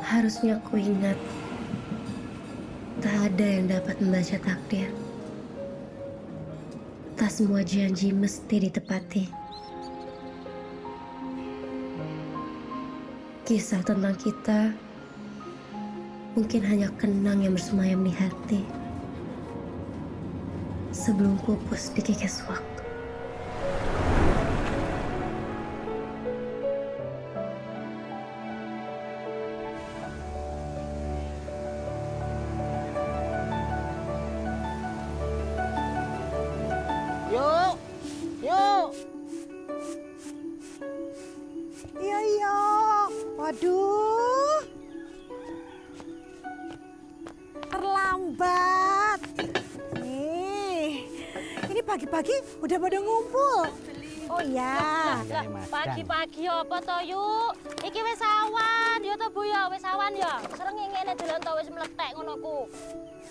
Harusnya ku ingat, tak ada yang dapat membaca takdir. Tak semua janji mesti ditepati. Kisah tentang kita mungkin hanya kenang yang bersemayam di hati sebelum pupus dikikis waktu. Yuk, yuk. Iya, iya. Waduh. Terlambat. Ini pagi-pagi udah pada ngumpul. Oh iya. Pagi-pagi apa to, Yuk? Iki wis awan, ya to, Bu ya, wis awan ya. Srengenge ngene delok to wis mlethek ngono ku.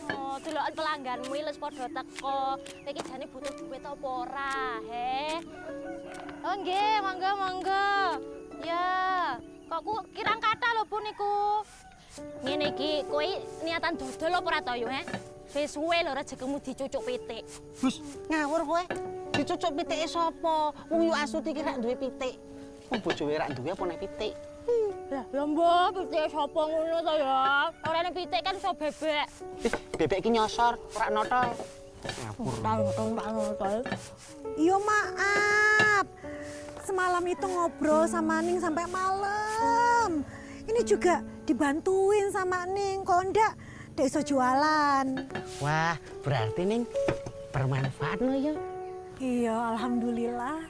Oh, delokan pelangganmu wis padha teko. Iki jane butuh duit apa ora, he? Oh nggih, monggo monggo. Ya, kok ku kirang kathah lho Bu niku. Ngene iki kowe niatan dodol apa ora to, Yuk, he? Wis suwe lho rejekemu dicucuk pitik. Bus, ngawur kowe. Dicucuk pitike sapa? Wong Yu Astuti iki rak duwe pitik. Wong bojowe rak duwe apa nek pitik? Lah mbok pitik sapa ngono to ya? Orane pitik kan iso bebek. Bebek iki nyosor, ora notol. Notol. Iya maaf. Semalam itu ngobrol sama Ning sampai malam. Ini juga dibantuin sama Ning. Kalau enggak, dia iso jualan. Wah, berarti Ning bermanfaat no ya. Iya, alhamdulillah.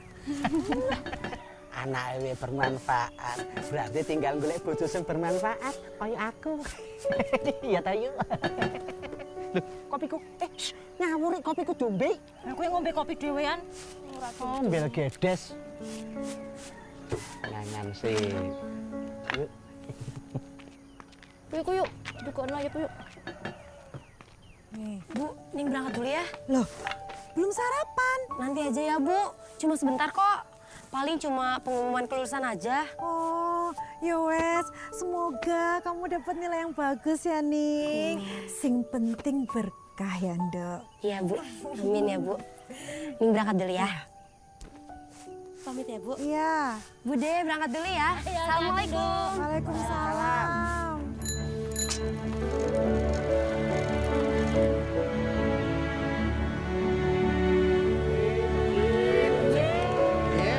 Anak ewe bermanfaat. Berarti tinggal golek bojo sing bermanfaat kaya aku. Iya ta yuk. Loh, kopiku. Ngawur kopiku dombe. Aku yang ngombe kopi dhewean. Oh, mbel gedes. Nangan sih. Yuk. Yuk yuk, dukokno ya, Bu yuk. Nih. Bu, Ning berangkat dulu ya. Loh, belum sarapan. Nanti aja ya, Bu. Cuma sebentar kok. Paling cuma pengumuman kelulusan aja. Oh, ya wes. Semoga kamu dapat nilai yang bagus ya, Ning. Sing penting berkah ya, Ndok. Iya, Bu. Amin ya, Bu. Ning berangkat dulu ya. Pamit ya, Bu. Iya. Bude, berangkat dulu ya. Assalamualaikum. Waalaikumsalam.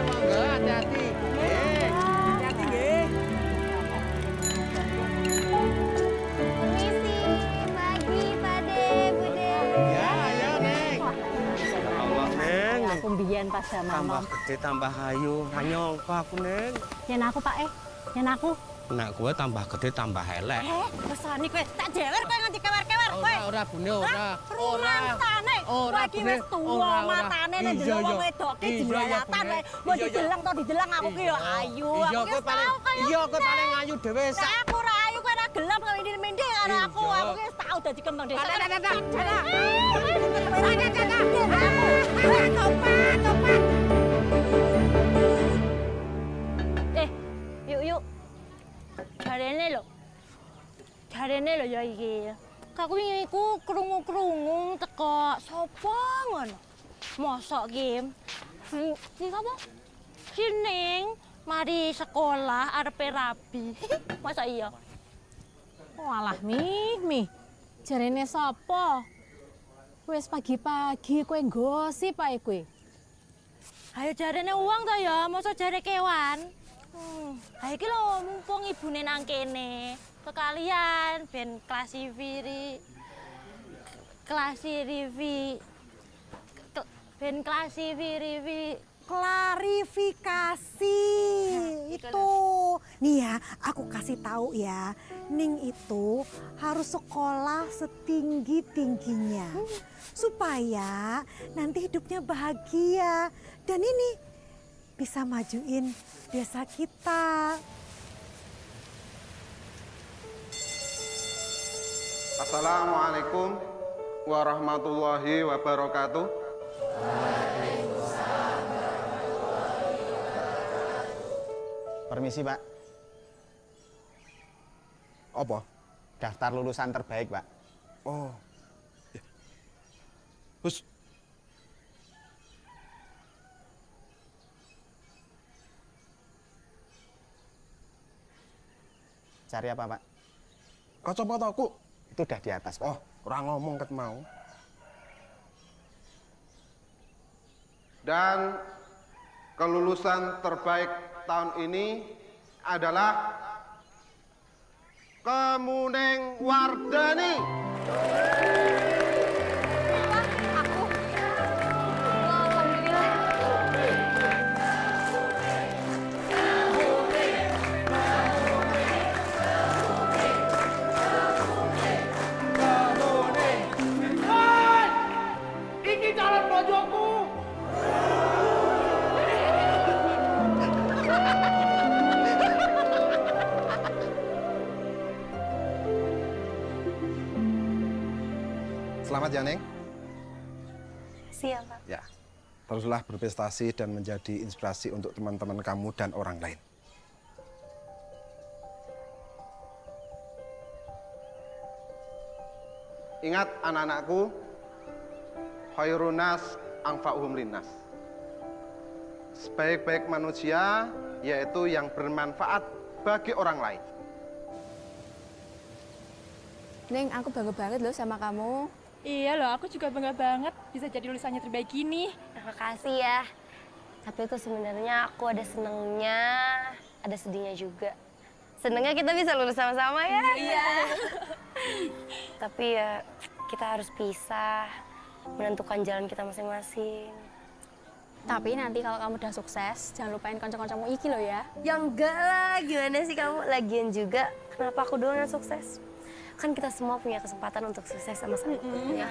Monggo hati-hati. Hati-hati nggih. Permisi, pagi, Pade, Bude. Ya, ayo Neng. Allah, Neng. Aku mbiyen pas Tambah mama. gede, tambah ayu. Nyongko aku, Neng. Yen aku, Pak, yen aku. Nek gue tambah gede, tambah elek. Besani kowe tak jewer kowe nganti kewer-kewer kowe. Ora, Bune, ora. Rumantane. Kowe iki wis tuwa matane nek delok wong wedok ki dilalatan wae. Mau dideleng to dideleng aku ki yo ayu. Iya, kowe paling ayu dhewe Nek sak. aku ora ayu kowe ora gelem karo ini-mindi karo aku. Aku ki wis tau dadi kembang desa. Yuk. Jarene lho ya iki. Aku wingi iku krungu-krungu teko sapa ngono. Mosok ki. Si sapa? Si Ning mari sekolah arepe rabi. Masa iya? Walah, Mi. Jarene sapa? Wis pagi-pagi kowe gosip ae kowe. Ayo jarene uang to ya, mosok jare kewan. Ha iki lho mumpung ibune nang kene. Sekalian ben Klarifikasi itu. Nih ya, aku kasih tahu ya. Ning itu harus sekolah setinggi-tingginya. Supaya nanti hidupnya bahagia. Dan ini bisa majuin desa kita. Assalamualaikum warahmatullahi wabarakatuh. Permisi, Pak. Apa? Daftar lulusan terbaik, Pak. Oh. Ya. Hus. Cari apa, Pak? Kacamataku. Itu udah di atas, Pak. Oh, kurang ngomong ket mau. Dan kelulusan terbaik tahun ini adalah Kemuning Wardani. Selamat ya, Neng. Siap, Pak. Ya, teruslah berprestasi dan menjadi inspirasi untuk teman-teman kamu dan orang lain. Ingat anak-anakku, khairunas anfa'uhum linnas. Sebaik-baik manusia yaitu yang bermanfaat bagi orang lain. Neng, aku bangga banget loh sama kamu. Iya loh, aku juga bangga banget bisa jadi lulusannya terbaik gini. Terima kasih ya. Tapi itu sebenarnya aku ada senengnya, ada sedihnya juga. Senengnya kita bisa lulus sama-sama ya. Iya. Tapi ya kita harus pisah, menentukan jalan kita masing-masing. Tapi nanti kalau kamu udah sukses, jangan lupain kanca-kancamu iki loh ya. Ya enggak lah, gimana sih kamu? Lagian juga, kenapa aku doang yang sukses? Kan kita semua punya kesempatan untuk sukses sama-sama. Ya.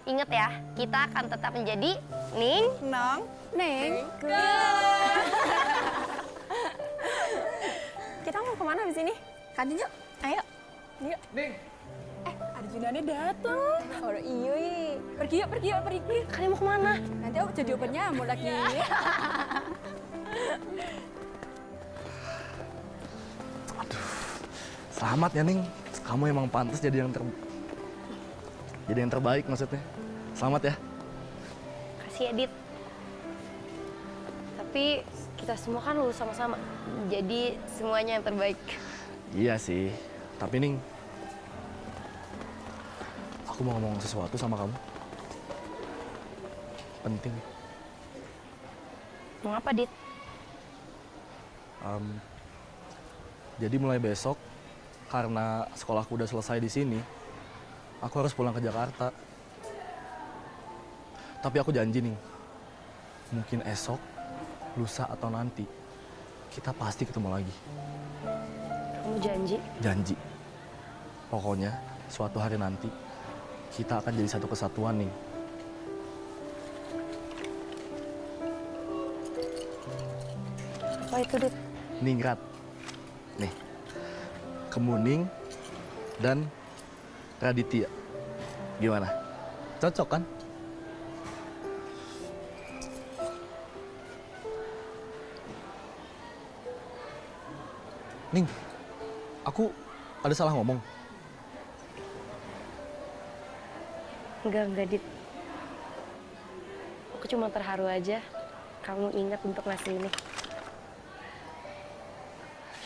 Ingat ya, kita akan tetap menjadi Ning, Nong, Neng. Kita mau kemana habis ini? Kantin yuk, ayo. Yuk. Ning. Ada Junane dateng. Oh iya. Pergi yuk, pergi yuk, pergi. Kalian mau kemana? Nanti aku jadi obat nyamuk lagi. Selamat ya, Ning. Kamu emang pantas jadi yang terbaik maksudnya. Selamat ya. Kasih ya, Dit. Tapi kita semua kan lulus sama-sama. Jadi semuanya yang terbaik. Iya sih. Tapi Ning, aku mau ngomong sesuatu sama kamu. Penting. Mau apa, Dit? Jadi mulai besok, karena sekolahku udah selesai di sini, aku harus pulang ke Jakarta. Tapi aku janji nih, mungkin esok, lusa atau nanti, kita pasti ketemu lagi. Kamu janji? Janji. Pokoknya, suatu hari nanti, kita akan jadi satu kesatuan nih. Apa itu, Dit? Ningrat. Nih, Kemuning dan Raditya. Gimana? Cocok kan? Ning, aku ada salah ngomong? Enggak, Dit. Aku cuma terharu aja. Kamu ingat untuk ngasih ini.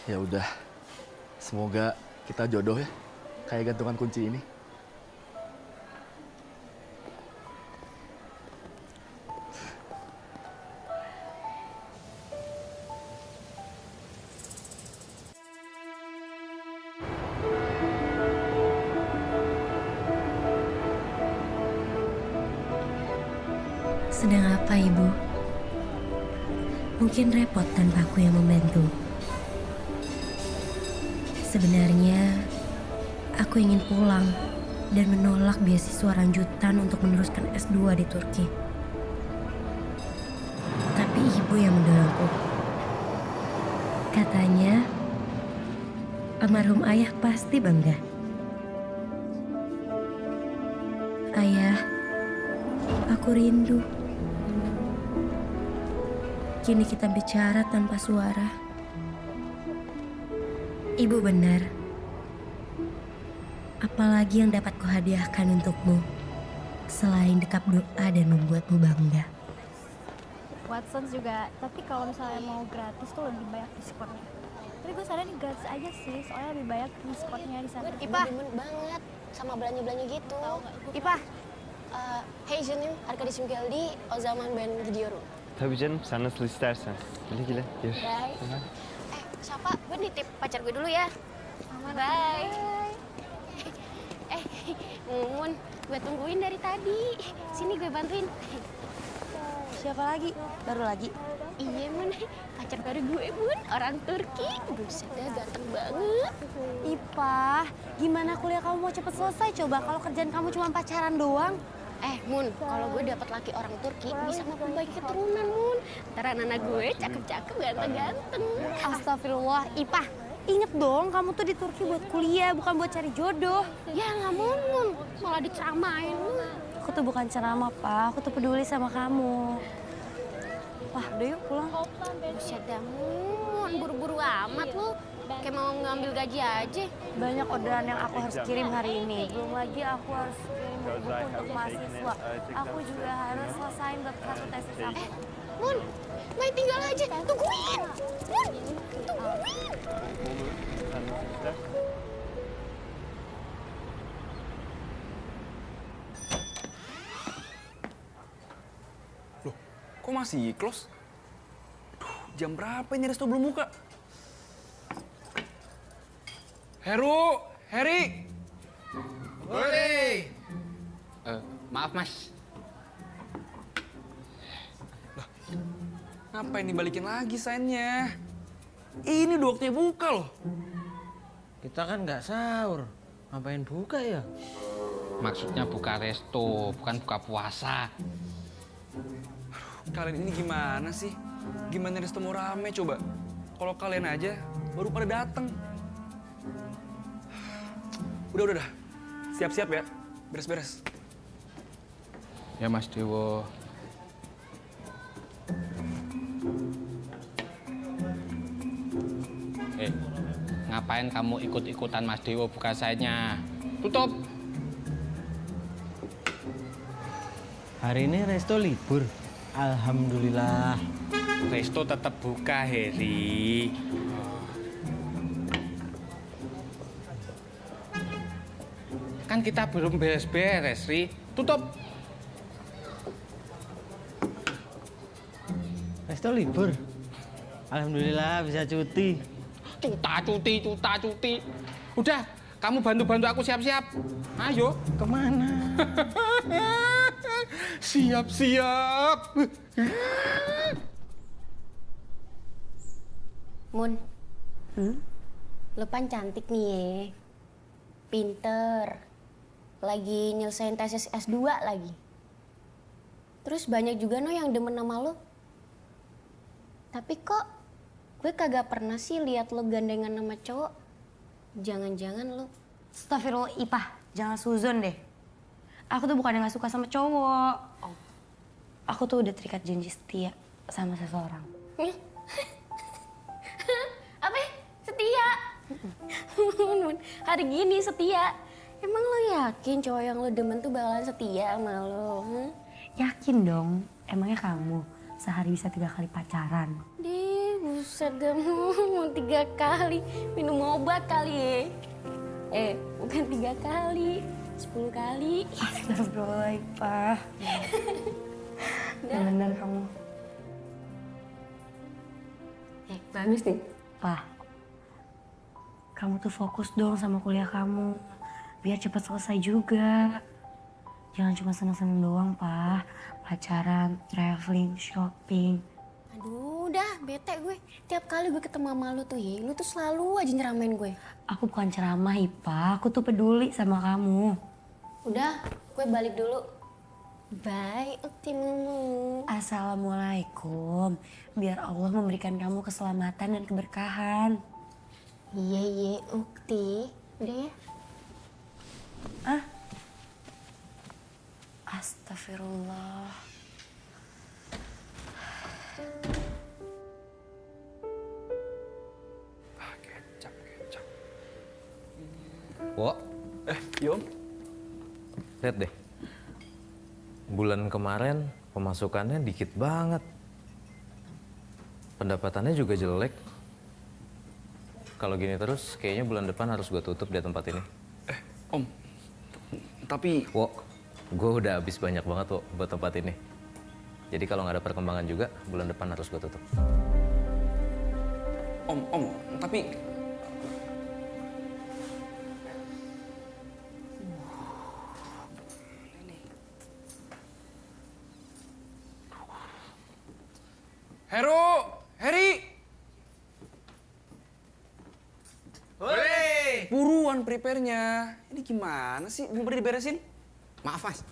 Ya udah, semoga kita jodoh ya, kayak gantungan kunci ini. Sedang apa, Ibu? Mungkin repot tanpa aku yang membantu. Sebenarnya, aku ingin pulang dan menolak beasiswa lanjutan untuk meneruskan S2 di Turki. Tapi ibu yang mendorongku. Katanya, almarhum ayah pasti bangga. Ayah, aku rindu. Kini kita bicara tanpa suara. Ibu benar. Apalagi yang dapat kuhadiahkan untukmu selain dekap doa dan membuatmu bangga. Watsons juga, tapi kalau misalnya mau gratis tuh lebih banyak diskonnya. Tapi gue saranin gratis aja sih, soalnya lebih banyak diskonnya di sana. Ipah, demen banget sama belanja-belanja gitu. Ipah, hey canım, arkadaşım geldi, o zaman ben gidiyorum. Tabii canım, sen nasıl istersen. Güle güle, görüşürüz. Bye. Siapa? Gue nitip pacar gue dulu ya. Bye. Mun, gue tungguin dari tadi. Sini gue bantuin. Siapa lagi? Baru lagi? Iya, Mun. Pacar baru gue, Mun. Orang Turki. Buset dah, ganteng banget. Ipah, gimana kuliah kamu mau cepet selesai coba kalau kerjaan kamu cuma pacaran doang? Mun, kalau gue dapat laki orang Turki bisa memperbaiki keturunan, Mun. Ntar anak gue cakep-cakep, ganteng-ganteng. Astagfirullah, Ipah. Ingat dong, kamu tuh di Turki buat kuliah, bukan buat cari jodoh. Ya nggak Mun. Malah diceramain. Aku tuh bukan ceramah, Pak. Aku tuh peduli sama kamu. Wah, udah yuk pulang. Buset dah, Mun. Buru-buru amat lu. Kayak mau ngambil gaji aja. Banyak orderan yang aku harus kirim hari ini. Belum lagi aku harus kirim buku untuk mahasiswa. Aku juga harus selesain bab 1 tesis aku. Mun, main tinggal aja. Tungguin. Mun, tungguin. Loh, kok masih close? Duh, jam berapa ini resto belum buka? Heru, Heri. Boleh. Maaf mas. Lah, ngapain dibalikin lagi sainnya? Ini udah waktunya buka loh. Kita kan nggak sahur. Ngapain buka ya? Maksudnya buka resto, bukan buka puasa. Kalian ini gimana sih? Gimana resto mau rame coba? Kalau kalian aja baru pada dateng. Udah. Siap-siap ya. Beres-beres. Ya Mas Dewo. Ngapain kamu ikut-ikutan Mas Dewo buka sainnya? Tutup. Hari ini resto libur. Alhamdulillah. Resto tetap buka, Heri. Kan kita belum beres-beres, Ri. Tutup. Resto libur. Alhamdulillah bisa cuti. Cuti. Udah, kamu bantu-bantu aku siap-siap. Ayo. Kemana? Siap-siap. Mun, lo pan cantik nih ya. Pinter. Lagi nyelesain tesis S2 lagi. Terus banyak juga yang demen sama lo. Tapi kok gue kagak pernah sih lihat lo gandengan sama cowok. Jangan-jangan lo... Astagfirullah, Ipah. Jangan suzon deh. Aku tuh bukan yang gak suka sama cowok. Aku tuh udah terikat janji setia sama seseorang. Apa? Setia? Hari gini setia. Emang lo yakin cowok yang lo demen tuh bakalan setia sama lo? Yakin dong. Emangnya kamu sehari bisa 3 kali pacaran? Buset dah, mau 3 kali. Minum obat kali ya. Bukan 3 kali, 10 kali. Astagfirullah, Pak. Bener kamu. Bagus nih. Pak, kamu tuh fokus dong sama kuliah kamu. Biar cepat selesai juga. Jangan cuma seneng-seneng doang, Pak. Pacaran, traveling, shopping. Aduh, udah bete gue. Tiap kali gue ketemu sama lu tuh ya, lu tuh selalu aja nyeramain gue. Aku bukan ceramah, Ipa. Aku tuh peduli sama kamu. Udah, gue balik dulu. Bye, Ukti Mumu. Assalamualaikum. Biar Allah memberikan kamu keselamatan dan keberkahan. Iya, Ukti. Udah ya? Astagfirullah. Kecap. Wo. Yom. Lihat deh. Bulan kemarin pemasukannya dikit banget. Pendapatannya juga jelek. Kalau gini terus, kayaknya bulan depan harus gue tutup di tempat ini. Om. Tapi... Wo, gue udah habis banyak banget wo buat tempat ini. Jadi kalau nggak ada perkembangan juga, bulan depan harus gue tutup. Om, tapi... Heri! Hore! Buruan prepare-nya. Ini gimana sih? Belum pernah diberesin? Maaf, Mas.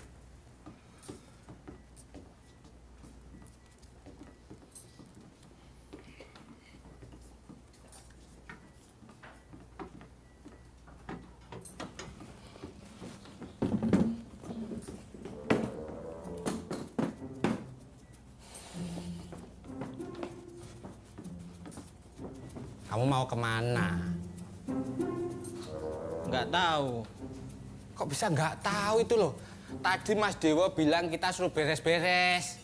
Kamu mau kemana? Nggak tahu. Kok bisa nggak tahu itu loh? Tadi Mas Dewo bilang kita suruh beres-beres.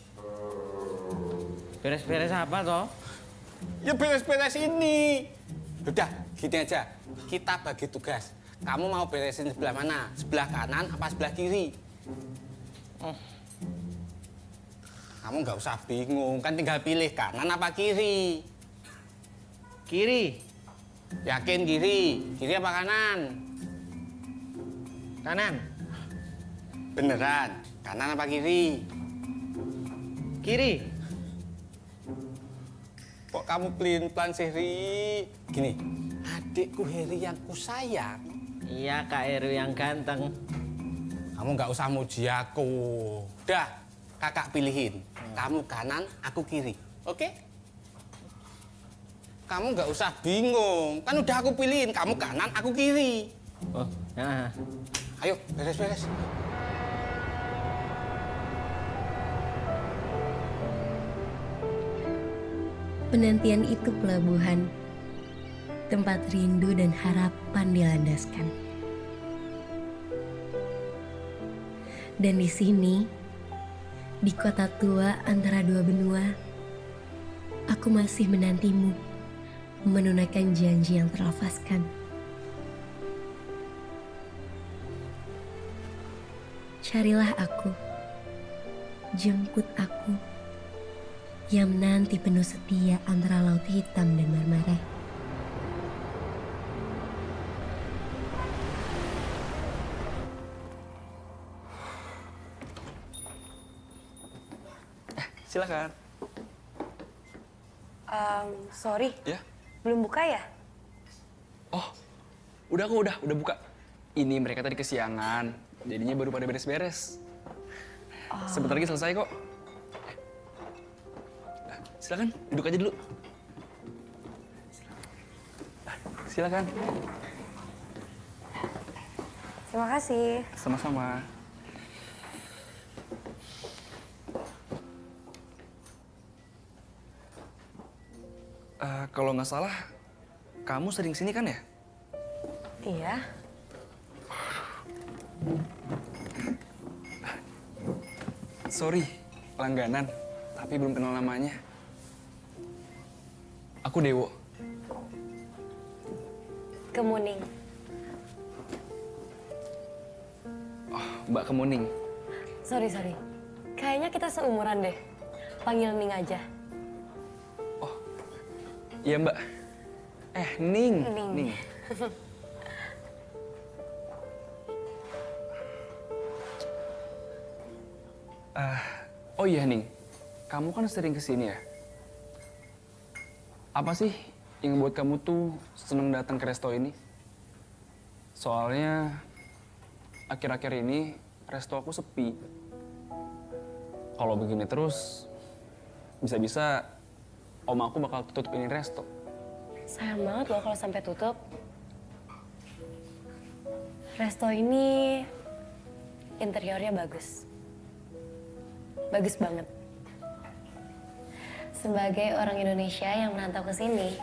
Beres-beres apa toh? Ya beres-beres ini. Udah, gini aja. Kita bagi tugas. Kamu mau beresin sebelah mana? Sebelah kanan apa sebelah kiri? Kamu nggak usah bingung, kan tinggal pilih kanan apa kiri. Kiri. Yakin kiri? Kiri apa kanan? Kanan. Beneran? Kanan apa kiri? Kiri. Kok kamu pelin-pelan sih, Ri? Gini, adikku Heri yang kusayang. Iya, Kak Heru yang ganteng. Kamu nggak usah muji aku. Udah, kakak pilihin. Kamu kanan, aku kiri. Oke? Kamu nggak usah bingung. Kan udah aku pilihin. Kamu kanan, aku kiri. Oh, ya. Ayo, beres-beres. Penantian itu pelabuhan, tempat rindu dan harapan dilandaskan. Dan di sini, di kota tua antara dua benua, aku masih menantimu, menunaikan janji yang terlafazkan. Carilah aku, jemput aku, yang menanti penuh setia antara laut hitam dan marmara. Silakan. Sorry. Ya? Belum buka ya? Oh, udah buka. Ini mereka tadi kesiangan, jadinya baru pada beres-beres. Sebentar lagi selesai kok. Silakan, duduk aja dulu. Silakan. Terima kasih. Sama-sama. Kalau nggak salah, kamu sering sini kan ya? Iya. Sorry, langganan, tapi belum kenal namanya. Aku Dewo. Kemuning. Oh, Mbak Kemuning. Sorry. Kayaknya kita seumuran deh. Panggil Ning aja. Iya Mbak. Ning. Ning. Oh iya Ning, kamu kan sering kesini ya? Apa sih yang buat kamu tuh seneng datang ke resto ini? Soalnya akhir-akhir ini resto aku sepi. Kalau begini terus, bisa-bisa om aku bakal tutup ini resto. Sayang banget loh kalau sampai tutup. Resto ini interiornya bagus. Bagus banget. Sebagai orang Indonesia yang merantau ke sini,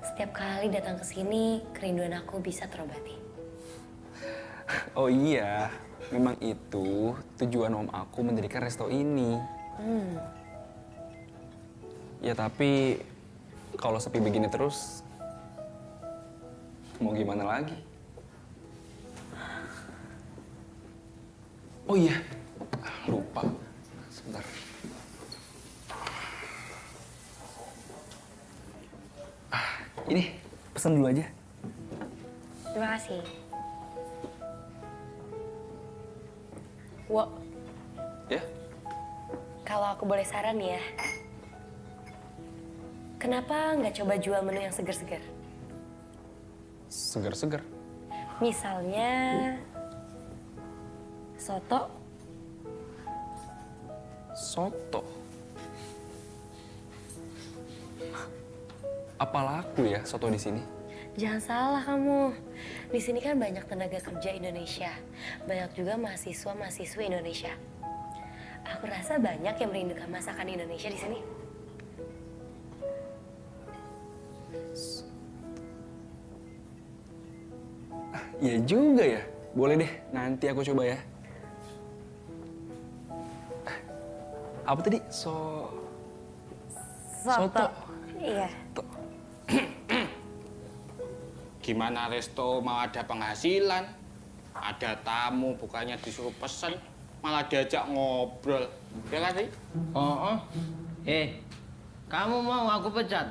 setiap kali datang ke sini, kerinduan aku bisa terobati. Oh iya, memang itu tujuan om aku mendirikan resto ini. Ya tapi kalau sepi begini terus, mau gimana lagi? Oh iya, lupa. Sebentar. Ini pesan dulu aja. Terima kasih. Wo, Ya? kalau aku boleh saran ya, kenapa nggak coba jual menu yang segar-segar? Segar-segar. Misalnya soto. Soto. Apa laku ya soto di sini? Jangan salah kamu. Di sini kan banyak tenaga kerja Indonesia. Banyak juga mahasiswa-mahasiswi Indonesia. Aku rasa banyak yang merindukan masakan Indonesia di sini. Iya juga ya. Boleh deh, nanti aku coba ya. Apa tadi? Soto. Iya. Gimana resto mau ada penghasilan? Ada tamu, bukannya disuruh pesen, malah diajak ngobrol. Ya kan sih? Oh, kamu mau aku pecat,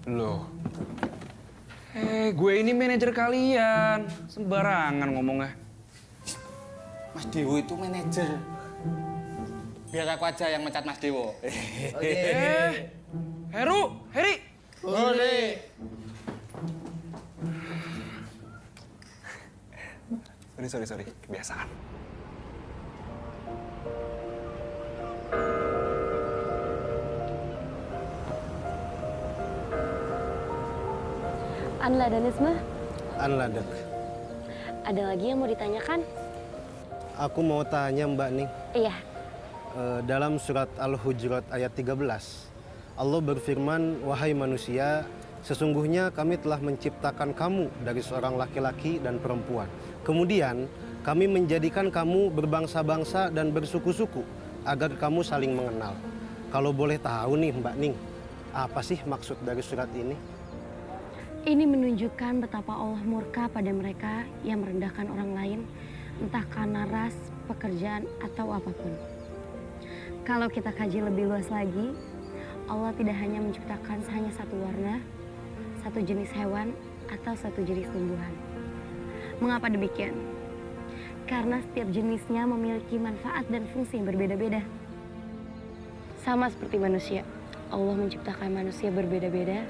Loh. Gue ini manajer kalian. Sembarangan ngomongnya. Mas Dewo itu manajer. Biar aku aja yang mecat Mas Dewo. Heri. Boleh. Sorry. Kebiasaan. Anla dan Isma, Anladek. ada lagi yang mau ditanyakan? Aku mau tanya Mbak Ning. Iya. Dalam surat Al-Hujurat ayat 13, Allah berfirman, "Wahai manusia, sesungguhnya kami telah menciptakan kamu dari seorang laki-laki dan perempuan. Kemudian kami menjadikan kamu berbangsa-bangsa dan bersuku-suku agar kamu saling mengenal." Kalau boleh tahu nih Mbak Ning, apa sih maksud dari surat ini? Ini menunjukkan betapa Allah murka pada mereka yang merendahkan orang lain, entah karena ras, pekerjaan, atau apapun. Kalau kita kaji lebih luas lagi, Allah tidak hanya menciptakan hanya satu warna, satu jenis hewan, atau satu jenis tumbuhan. Mengapa demikian? Karena setiap jenisnya memiliki manfaat dan fungsi yang berbeda-beda. Sama seperti manusia, Allah menciptakan manusia berbeda-beda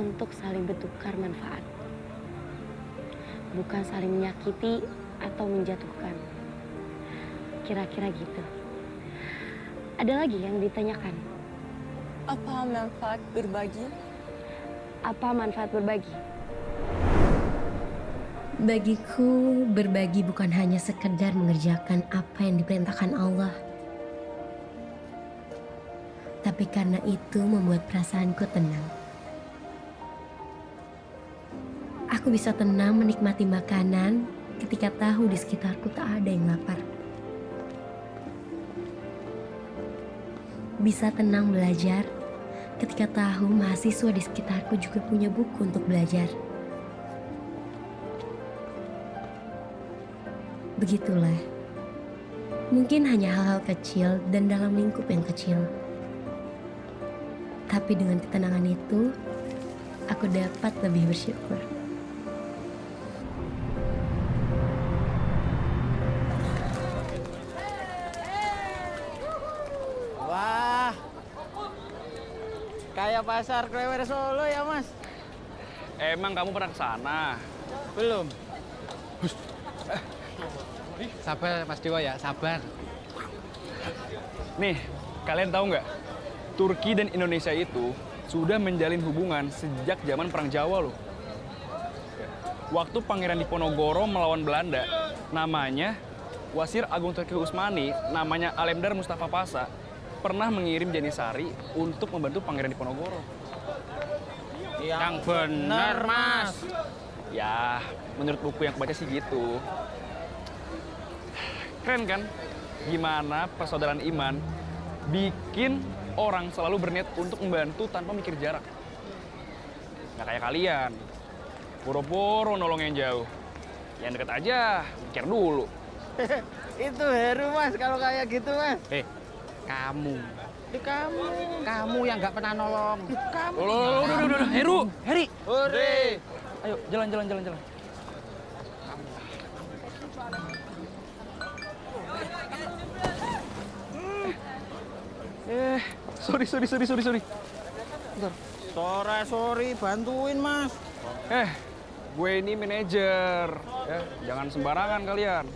untuk saling bertukar manfaat. Bukan saling menyakiti atau menjatuhkan. Kira-kira gitu. Ada lagi yang ditanyakan. Apa manfaat berbagi? Apa manfaat berbagi? Bagiku, berbagi bukan hanya sekedar mengerjakan apa yang diperintahkan Allah. Tapi karena itu membuat perasaanku tenang. Aku bisa tenang menikmati makanan ketika tahu di sekitarku tak ada yang lapar. Bisa tenang belajar ketika tahu mahasiswa di sekitarku juga punya buku untuk belajar. Begitulah. Mungkin hanya hal-hal kecil dan dalam lingkup yang kecil. Tapi dengan ketenangan itu, aku dapat lebih bersyukur. Wah, kayak pasar Klewer Solo ya, Mas? Emang kamu pernah ke sana? Belum. Sabar, Mas Dewa ya, sabar. Nih, kalian tahu nggak? Turki dan Indonesia itu sudah menjalin hubungan sejak zaman Perang Jawa loh. Waktu Pangeran Diponegoro melawan Belanda, namanya Wasir Agung Turki Utsmani, namanya Alemdar Mustafa Pasha, pernah mengirim Janisari untuk membantu Pangeran Diponegoro. Yang benar, Mas. Ya, menurut buku yang kebaca sih gitu. Keren kan? Gimana persaudaraan iman bikin orang selalu berniat untuk membantu tanpa mikir jarak. Nggak kayak kalian, puro-puro nolong yang jauh. Yang deket aja, mikir dulu. Itu Heru Mas, kalau kayak gitu Mas. Kamu. Kamu yang nggak pernah nolong. Kamu. Udah, Heru, Heri. Hore. Ayo, jalan. Sorry. Bentar. Sorry, bantuin Mas. Gue ini manajer. Ya, jangan sembarangan kalian.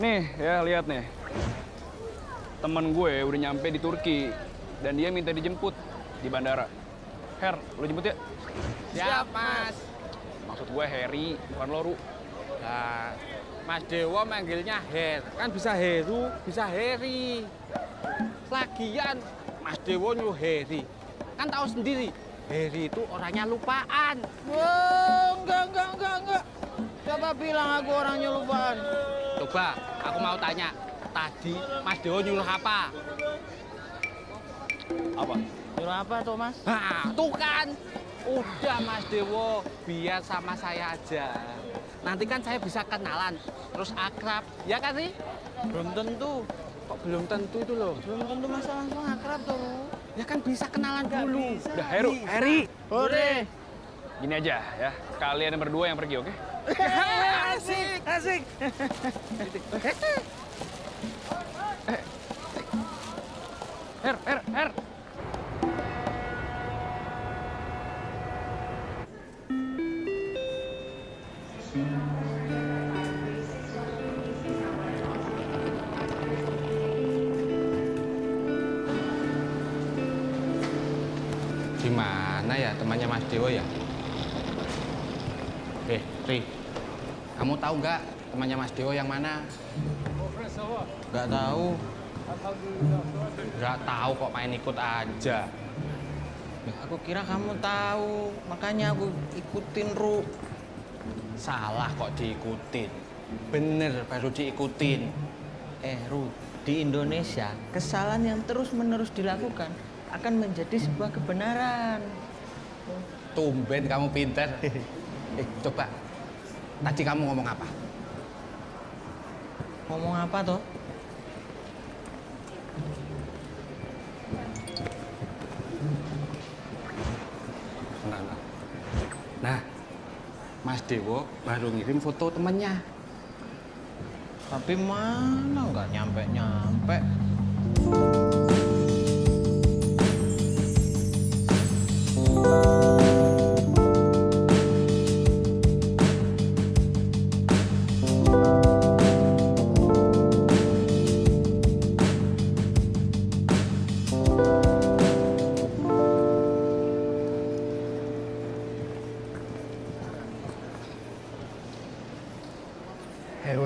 Nih, ya lihat nih. Temen gue udah nyampe di Turki dan dia minta dijemput di bandara. Her, lu jemput ya? Siap Mas. Maksud gue Heri, bukan Loru. Nah, Mas Dewo manggilnya Her. Kan bisa Heru, bisa Heri. Lagian Mas Dewo nyuruh Heri. Kan tahu sendiri, Heri itu orangnya lupaan. Wah, enggak. Siapa bilang aku orangnya lupaan? Coba, aku mau tanya. Tadi Mas Dewo nyuruh apa? Apa? Nyuruh apa tuh, Mas? Nah, tuh kan. Udah Mas Dewo, biar sama saya aja. Nanti kan saya bisa kenalan, terus akrab. Ya kan sih? Belum tentu. Kok belum tentu itu loh? Belum tentu Mas langsung akrab tuh. Ya kan bisa kenalan dulu. Udah, Heri. Hore. Gini aja ya, kalian yang berdua yang pergi, oke? Asik. Her. Gimana ya temannya Mas Dewo ya? Ri, kamu tahu nggak temannya Mas Dewo yang mana? Nggak tahu. Nggak tahu kok main ikut aja. Aku kira kamu tahu, makanya aku ikutin, Ru. Salah kok diikutin. Bener baru diikutin. Ru, di Indonesia, kesalahan yang terus-menerus dilakukan akan menjadi sebuah kebenaran. Tumben kamu pinter. Coba, tadi kamu ngomong apa? Ngomong apa toh? Nah, Mas Dewo baru ngirim foto temennya. Tapi mana nggak nyampe.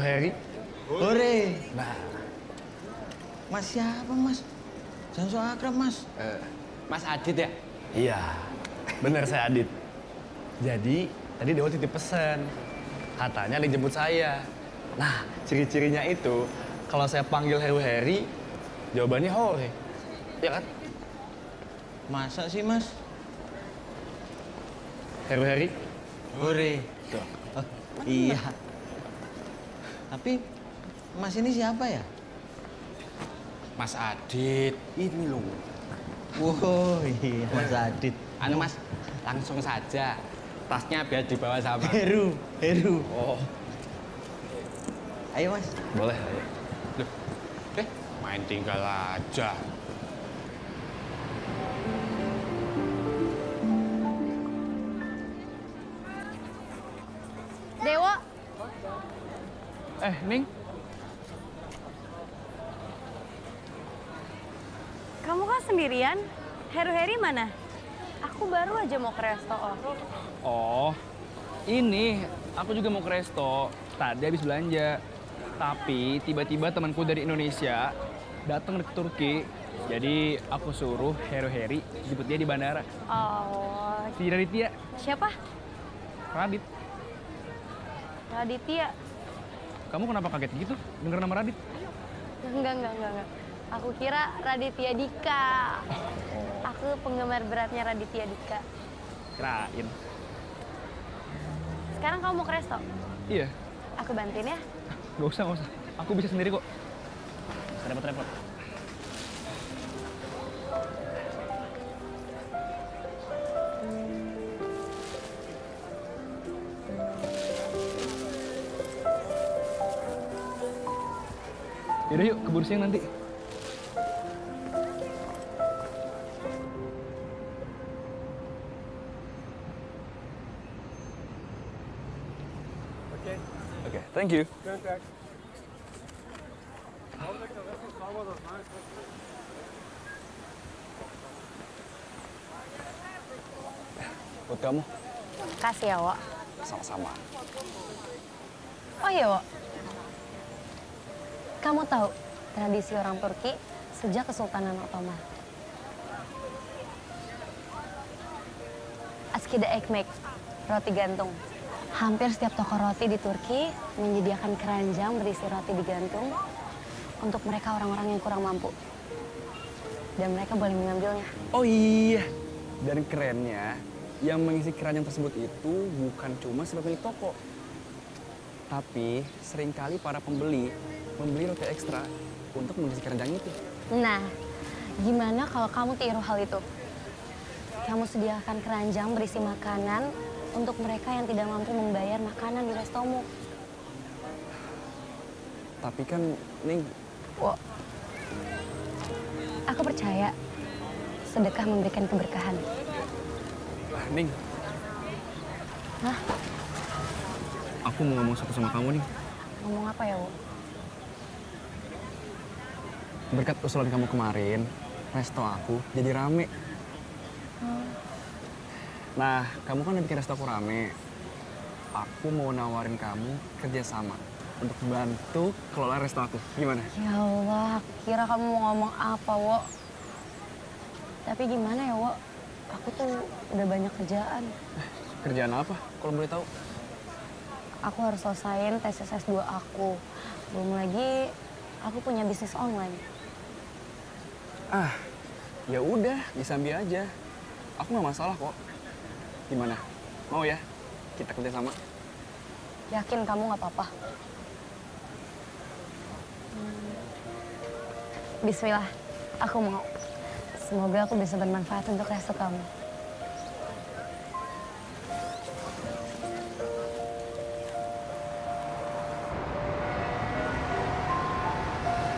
Heri. Hore. Nah, Mas siapa Mas? Jangan so akrab Mas. Mas Adit ya? Iya, bener saya Adit. Jadi, tadi Dewo titip pesen. Katanya ada yang jemput saya. Nah, ciri-cirinya itu, kalau saya panggil Heri, jawabannya Hore. Ya kan? Masa sih Mas? Heri? Hore. Tuh. Iya. Tapi Mas ini siapa ya? Mas Adit. Ini loh. Wow, iya Mas Adit. Anu Mas, langsung saja. Tasnya biar dibawa sama. Heru. Oh. Ayo Mas. Boleh, ayo. Loh, main tinggal aja. Dewo, Ning. kamu kok sendirian? Heri mana? Aku baru aja mau ke resto. Oh, ini aku juga mau ke resto. Tadi habis belanja. Tapi tiba-tiba temanku dari Indonesia datang ke Turki. Jadi aku suruh Heri jemput dia di bandara. Oh, Si Raditya. siapa? Radit. Raditya. Kamu kenapa kaget gitu denger nama Radit? Enggak. Aku kira Raditya Dika. Aku penggemar beratnya Raditya Dika. Kirain. Sekarang kamu mau ke resto? Iya. Aku bantuin ya. Gak usah. Aku bisa sendiri kok. Repot-repot. Yaudah yuk, keburu siang nanti. Oke, thank you. Buat kamu. Kasih ya, Wak. Sama-sama. Oh iya, Wak. Kamu tahu tradisi orang Turki sejak Kesultanan Ottoman. Askide ekmek, roti gantung. Hampir setiap toko roti di Turki menyediakan keranjang berisi roti digantung untuk mereka orang-orang yang kurang mampu. Dan mereka boleh mengambilnya. Oh iya, dan kerennya yang mengisi keranjang tersebut itu bukan cuma si pemilik toko. Tapi seringkali para pembeli membeli roti ekstra untuk mengisi keranjang itu. Nah, gimana kalau kamu tiru hal itu? Kamu sediakan keranjang berisi makanan untuk mereka yang tidak mampu membayar makanan di restomu. Tapi kan, Ning... Wah, aku percaya sedekah memberikan keberkahan. Ning, Hah? aku mau ngomong satu sama kamu, Ning. Ngomong apa ya, Wu? Berkat usulan kamu kemarin, resto aku jadi rame. Nah, kamu kan udah bikin resto aku rame. Aku mau nawarin kamu kerjasama untuk bantu kelola resto aku. Gimana? Ya Allah, kira kamu mau ngomong apa, Wo? Tapi gimana ya, Wo? Aku tuh udah banyak kerjaan. Kerjaan apa? Kalau boleh tahu? Aku harus selesain tesis S2 aku. Belum lagi, aku punya bisnis online. Ah, ya udah, disambi aja. Aku nggak masalah kok. Gimana? Mau ya? Kita kerja sama. Yakin kamu nggak apa-apa? Bismillah, aku mau. Semoga aku bisa bermanfaat untuk resto kamu.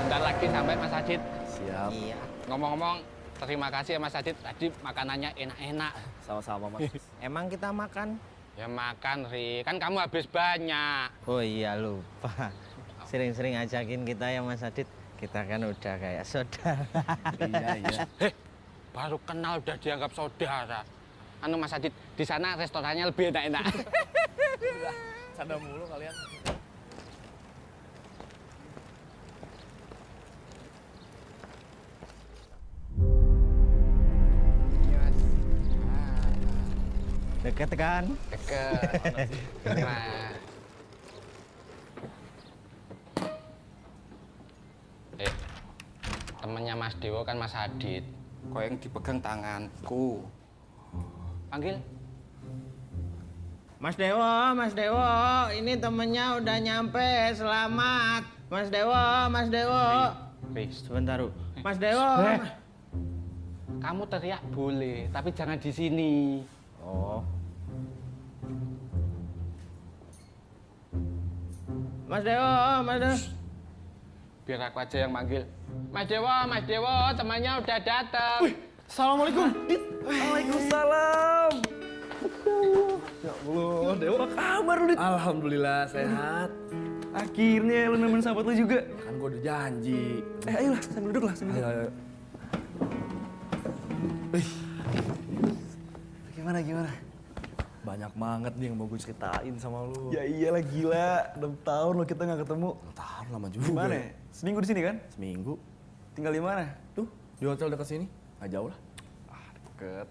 Bentar lagi sampai Mas Adit. Siap. Iya. Ngomong-ngomong, terima kasih ya Mas Adit. Tadi makanannya enak-enak. Sama-sama, Mas. Emang kita makan? Ya makan, Ri. Kan kamu habis banyak. Oh iya, lupa. Sering-sering ajakin kita ya, Mas Adit. Kita kan udah kayak saudara. Iya. Baru kenal udah dianggap saudara. Anu Mas Adit, di sana restorannya lebih enak-enak. Canda mulu kalian. Deket kan? Deket. Nah. Temennya Mas Dewo kan Mas Adit. Kok yang dipegang tanganku. Panggil. Mas Dewo, ini temennya udah nyampe, selamat. Mas Dewo. Sebentar, Bu. Mas Dewo. Kamu teriak boleh, tapi jangan di sini. Oh. Mas Dewo. Biar aku aja yang manggil. Mas Dewo, temannya udah datang. Assalamualaikum, Dit. Waalaikumsalam. Ya Allah, Dewa, apa kabar lu, Dit? Alhamdulillah, sehat. Akhirnya lu nemenin sahabat lu juga. Kan gua udah janji. Ayolah, sambil duduk lah, Ayo. Gimana? Banyak banget nih yang mau gue ceritain sama lu. Ya iyalah, gila. 6 tahun lo kita nggak ketemu. 6 tahun lama juga. Gimana ya? Seminggu di sini kan? Seminggu. Tinggal di mana? Tuh, di hotel dekat sini. Nggak jauh lah. Deket.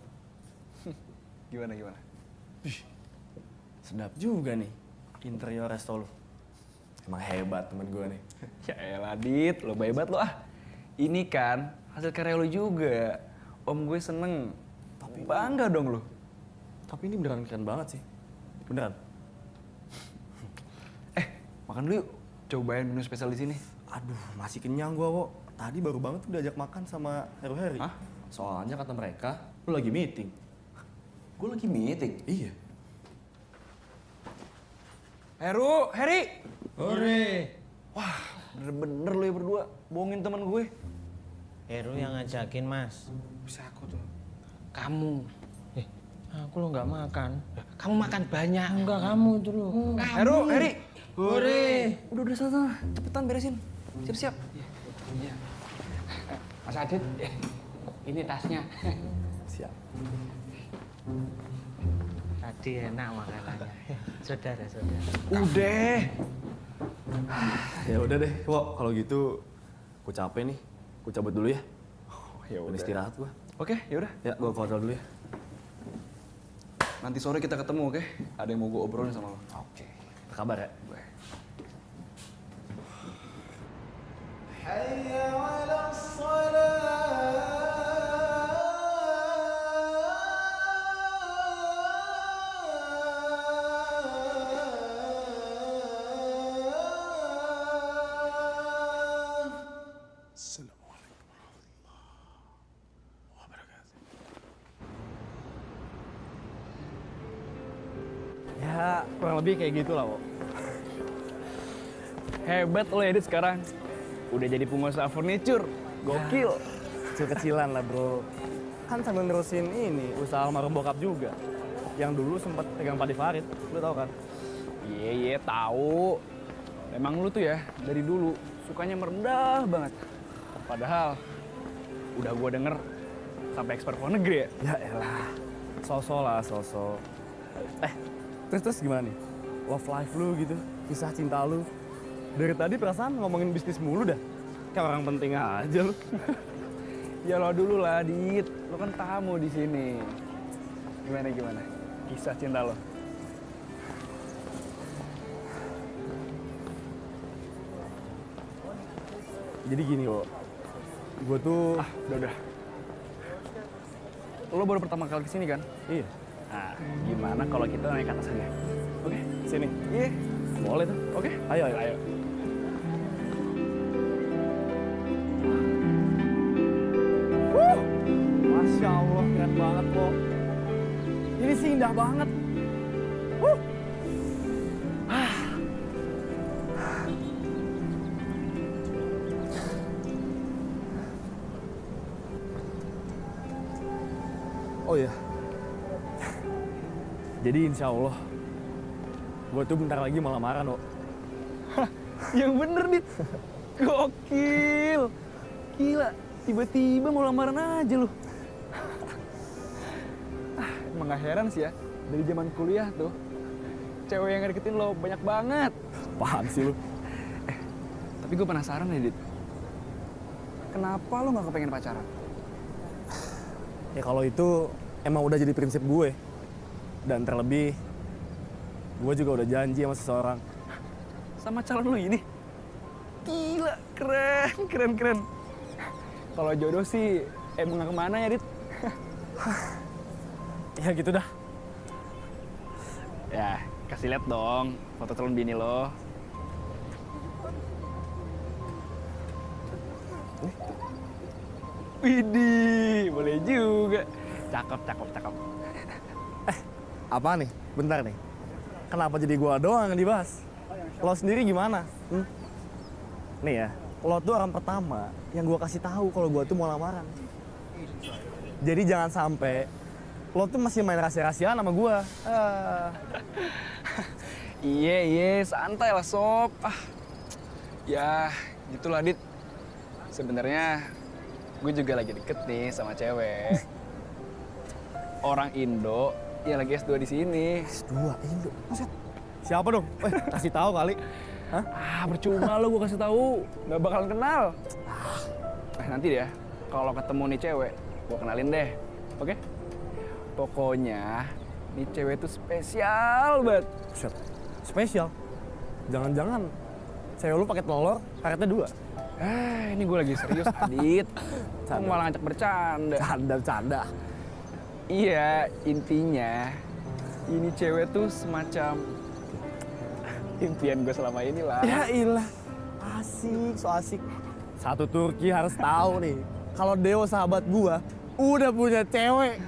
Gimana? Sedap juga nih. interior resto lu. Emang hebat temen gue nih. Ya elah, Dit. Lo hebat lo ah. Ini kan hasil karya lo juga. Om gue seneng. Tapi bangga dong lo. Tapi ini beneran keren banget sih. Beneran. Makan dulu yuk. Cobain menu spesial di sini. Aduh, masih kenyang gua, Wo. Tadi baru banget tuh diajak makan sama Heru Heri. Hah? Soalnya kata mereka, lu lagi meeting. Gue lagi meeting? Iya. Heru, Heri! Hore! Wah, bener-bener lo ya berdua. Bohongin temen gue. Heru yang ngajakin, Mas. Bisa aku tuh. Kamu. Aku lo nggak makan. Kamu makan banyak. Enggak, kamu itu lo. Heru, Heri! Hore! Udah sana. Cepetan beresin. Siap-siap. Iya. Mas Adit, ini tasnya. Siap. Tadi enak makanannya. Saudara-saudara. Udah. Ya udah deh, Wo. Kalau gitu, gue capek nih. Gue cabut dulu ya. Ya udah. Istirahat gua. Oke, ya udah. Ya, gue ke hotel dulu ya. Nanti sore kita ketemu, oke? Ada yang mau gue obrolin sama lo. Oke. Apa kabar ya? Hayya 'ala shalah. Ya, kurang lebih kayak gitu lah, Wo. Hebat lo ya, Dit, sekarang. Udah jadi pengusaha furniture. Gokil. Kecil-kecilan lah, bro. Kan sambil nerusin ini, usaha almarhum bokap juga. Yang dulu sempat pegang Padi Farid, lu tau kan? Iya, tahu. Emang lu tuh ya, dari dulu sukanya merendah banget. Padahal, udah gua denger sampai ekspor ke luar negeri ya. Ya elah, sosok lah, sosok. Terus gimana nih? Love life lu gitu, kisah cinta lu. Dari tadi perasaan ngomongin bisnis mulu dah. Kayak orang penting aja lu. Ya lo dulu lah, Dit. Lo kan tamu di sini. Gimana? Kisah cinta lo. Jadi gini, Wo. Gue tuh... Udah. Lo baru pertama kali kesini kan? Iya. Nah, gimana kalau kita naik ke atasannya? Oke, sini. Iya. Boleh tuh. Oke. Ayo. Masya Allah, keren banget, Wo. Ini sih indah banget. Oh ya, jadi insya Allah, gue tuh bentar lagi mau lamaran, Wo. Yang bener, Dit. Gokil. Gila, tiba-tiba mau lamaran aja lu. Emang gak heran sih ya, dari zaman kuliah tuh, cewek yang ngedeketin lo banyak banget. Paham sih lu. Tapi gue penasaran ya, Dit. Kenapa lo gak kepengen pacaran? Ya kalau itu emang udah jadi prinsip gue. Dan terlebih, gue juga udah janji sama seseorang. Sama calon lo ini? Gila, keren. Kalau jodoh sih emang gak kemana ya, Dit? Ya gitu dah. Ya, kasih lihat dong foto calon bini lo. Widih, boleh juga. Cakep. Apa nih? Bentar nih. Kenapa jadi gua doang yang dibahas? Lo sendiri gimana? Nih ya, lo tuh orang pertama yang gua kasih tahu kalau gua tuh mau lamaran. Jadi jangan sampai lo tuh masih main rahasia-rahasiaan sama gua. Iya, santai lah, Sob. Ya, gitulah, Dit. Sebenarnya gue juga lagi deket nih sama cewek. Orang Indo yang lagi S2 di sini. S2 Indo? Maksud siapa dong? Kasih tahu kali. Hah? Percuma lo gue kasih tahu, nggak bakalan kenal. Nanti deh, kalau ketemu nih cewek, gue kenalin deh, oke? Pokoknya nih cewek tuh spesial banget. Spesial. Jangan-jangan cewek lu pakai telur, karetnya 2. Ini gue lagi serius, Adit. Kamu malah ngajak bercanda. Canda. Iya, intinya ini cewek tuh semacam impian gue selama ini lah. Ya ilah, asik, so asik. Satu Turki harus tahu nih, kalau Dewo sahabat gua udah punya cewek.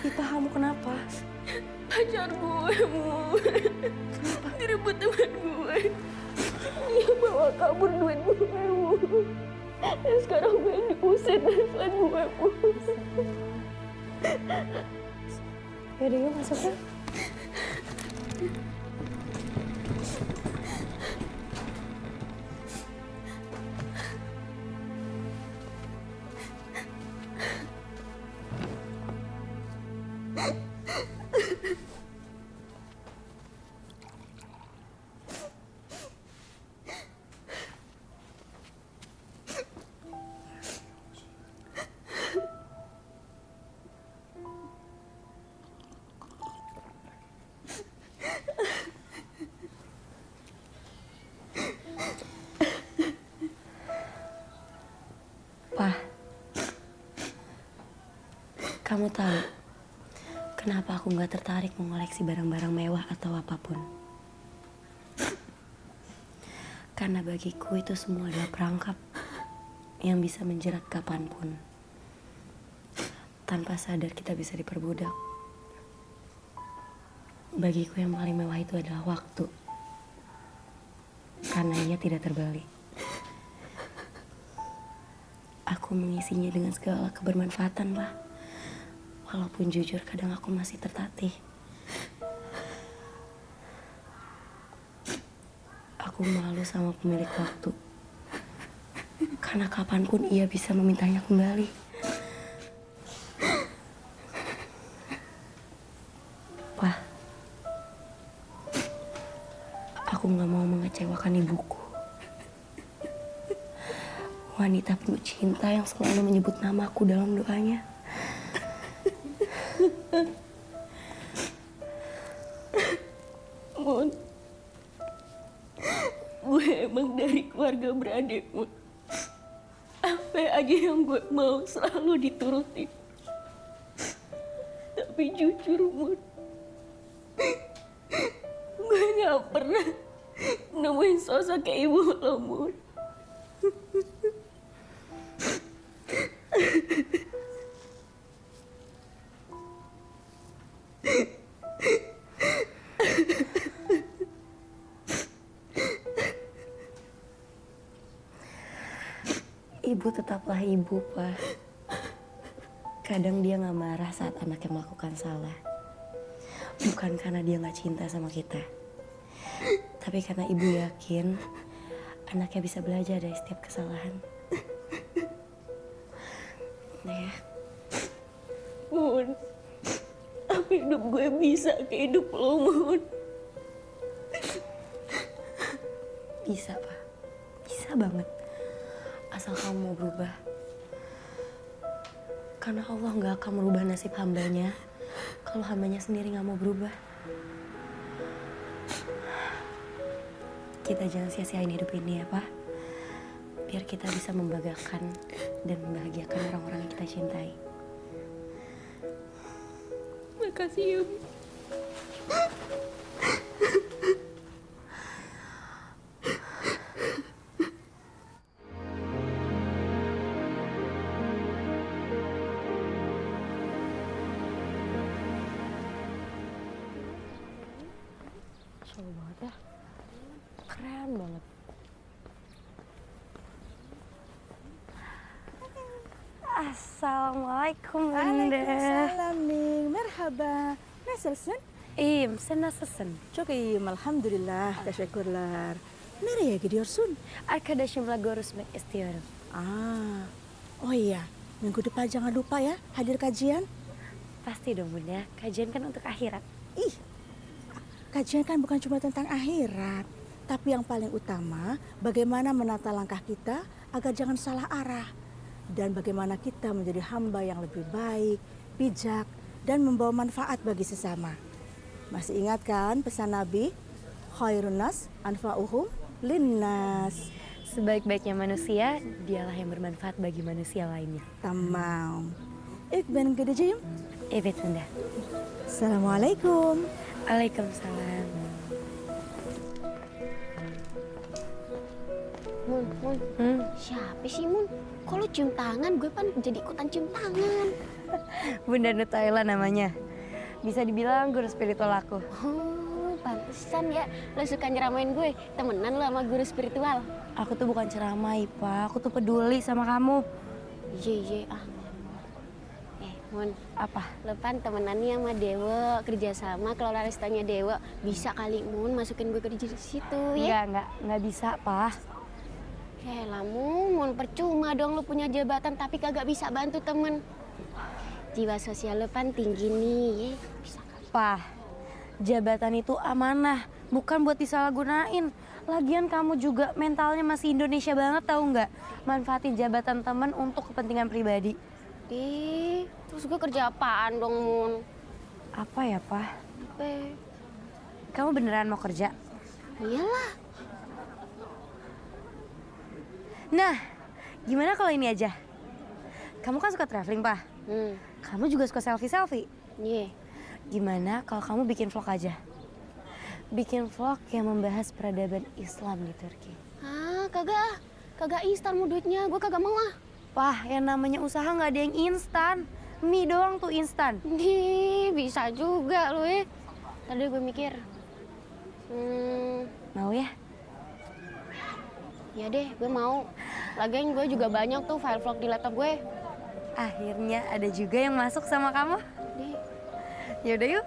Ita, kamu kenapa? Pacar gue, Mun. Direbut teman gue. Dia bawa kabur duit gue, Mun. Dan sekarang gue yang diusir dari flat gue, Mun. Yaudah, yuk masuk ya. Pak, kamu tahu kenapa aku nggak tertarik mengoleksi barang-barang mewah atau apapun? Karena bagiku itu semua adalah perangkap yang bisa menjerat kapanpun. Tanpa sadar kita bisa diperbudak. Bagiku yang paling mewah itu adalah waktu. Karena ia tidak terbalik. Aku mengisinya dengan segala kebermanfaatan lah. Walaupun jujur kadang aku masih tertatih. Aku malu sama pemilik waktu. Karena kapanpun ia bisa memintanya kembali. Wah, aku gak mau mengecewakan ibuku. Wanita penuh cinta yang selalu menyebut namaku dalam doanya. Mun, gue emang dari keluarga beradik, Mun. Apa aja yang gue mau selalu diturutin. Tapi jujur, Mun, gue gak pernah nemuin sosok kayak ibu lo, Mun. Ibu tetaplah ibu, Pak. Kadang dia gak marah saat anaknya melakukan salah. Bukan karena dia gak cinta sama kita. Tapi karena ibu yakin anaknya bisa belajar dari setiap kesalahan. Nah ya. Mun, apa hidup gue bisa ke hidup lo, Mun? Bisa, Pak. Bisa banget. Asal kamu mau berubah. Karena Allah gak akan merubah nasib hambanya kalau hambanya sendiri gak mau berubah. Kita jangan sia-siain hidup ini ya, Pak. Biar kita bisa membanggakan dan membahagiakan orang-orang yang kita cintai. Makasih ya, Bu. Ya, keren banget. Assalamualaikum Bunda. Waalaikumsalam Ning, merhaba. Nasılsın? İyiyim, sen nasılsın? Çok iyiyim, elhamdülillah. Teşekkürler. Nereye gidiyorsun? Arkadaşımla görüşmek istiyorum. Oh iya, minggu depan jangan lupa ya hadir kajian. Pasti dong Bunda, kajian kan untuk akhirat. Ih, kajian kan bukan cuma tentang akhirat, tapi yang paling utama bagaimana menata langkah kita agar jangan salah arah. Dan bagaimana kita menjadi hamba yang lebih baik, bijak, dan membawa manfaat bagi sesama. Masih ingat kan pesan Nabi? Khairun nas anfa'uhum linnas. Sebaik-baiknya manusia, dialah yang bermanfaat bagi manusia lainnya. Tamam. Ik ben gideceğim. Evet Bunda. Assalamualaikum. Waalaikumsalam. Mun. Siapa sih Mun? Kok lu cium tangan? Gue pan jadi ikutan cium tangan. Bunda Nutella namanya. Bisa dibilang guru spiritual aku. Oh, pantesan ya lo suka nyeramain gue. Temenan lo sama guru spiritual. Aku tuh bukan ceramah, Pak. Aku tuh peduli sama kamu. Iya. Mun, apa? Lo pan temenannya sama Dewa, kerjasama kelola restonya Dewa. Bisa kali Mun masukin gue kerja di situ ya? Enggak bisa, Pak. Yaelah Mun, percuma dong lo punya jabatan tapi kagak bisa bantu temen. Jiwa sosial lo pan tinggi nih. Bisa kali. Pak, jabatan itu amanah, bukan buat disalahgunain. Lagian kamu juga mentalnya masih Indonesia banget tahu nggak? Manfaatin jabatan temen untuk kepentingan pribadi. Terus gue kerja apaan dong Mun? Apa ya Pak? Apa? Kamu beneran mau kerja? Iyalah. Nah, gimana kalau ini aja? Kamu kan suka traveling, Pak. Kamu juga suka selfie-selfie. Iya. Gimana kalau kamu bikin vlog aja? Bikin vlog yang membahas peradaban Islam di Turki. Kagak instan mau duitnya. Gue kagak mau ah. Pak, yang namanya usaha nggak ada yang instan. Mie doang tuh instan. Bisa juga lu ya. Tadi gue mikir. Mau ya? Ya deh, gue mau. Lagian gue juga banyak tuh file vlog di laptop gue. Akhirnya ada juga yang masuk sama kamu. Yaudah yuk.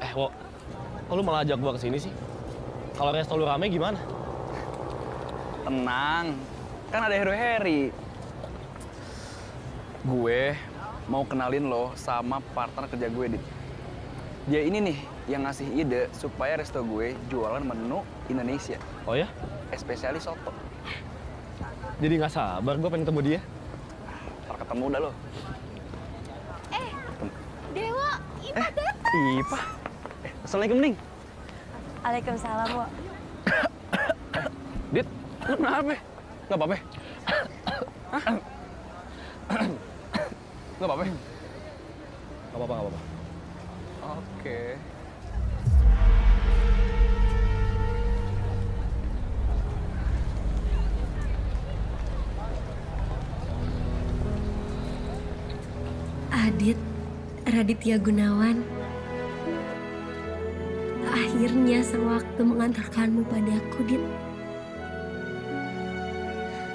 Wo, kok lu malah ajak gua ke sini sih? Kalau resto lu rame gimana? Tenang, kan ada Hero Harry. Gue mau kenalin lo sama partner kerja gue, Dit. Dia ini nih yang ngasih ide supaya resto gue jualan menu Indonesia. Oh ya? Especially soto. Jadi nggak sabar gue pengen ketemu dia. Ntar ketemu dah lo. Dewa, Ipa datang. Ipa. Assalamualaikum, Ning. Waalaikumsalam, Wo. Dit, lu kenapa? Nggak apa-apa? Nggak apa-apa? Nggak apa-apa. Oke. Adit, Raditya Gunawan. Akhirnya sang waktu mengantarkanmu padaku, Dit.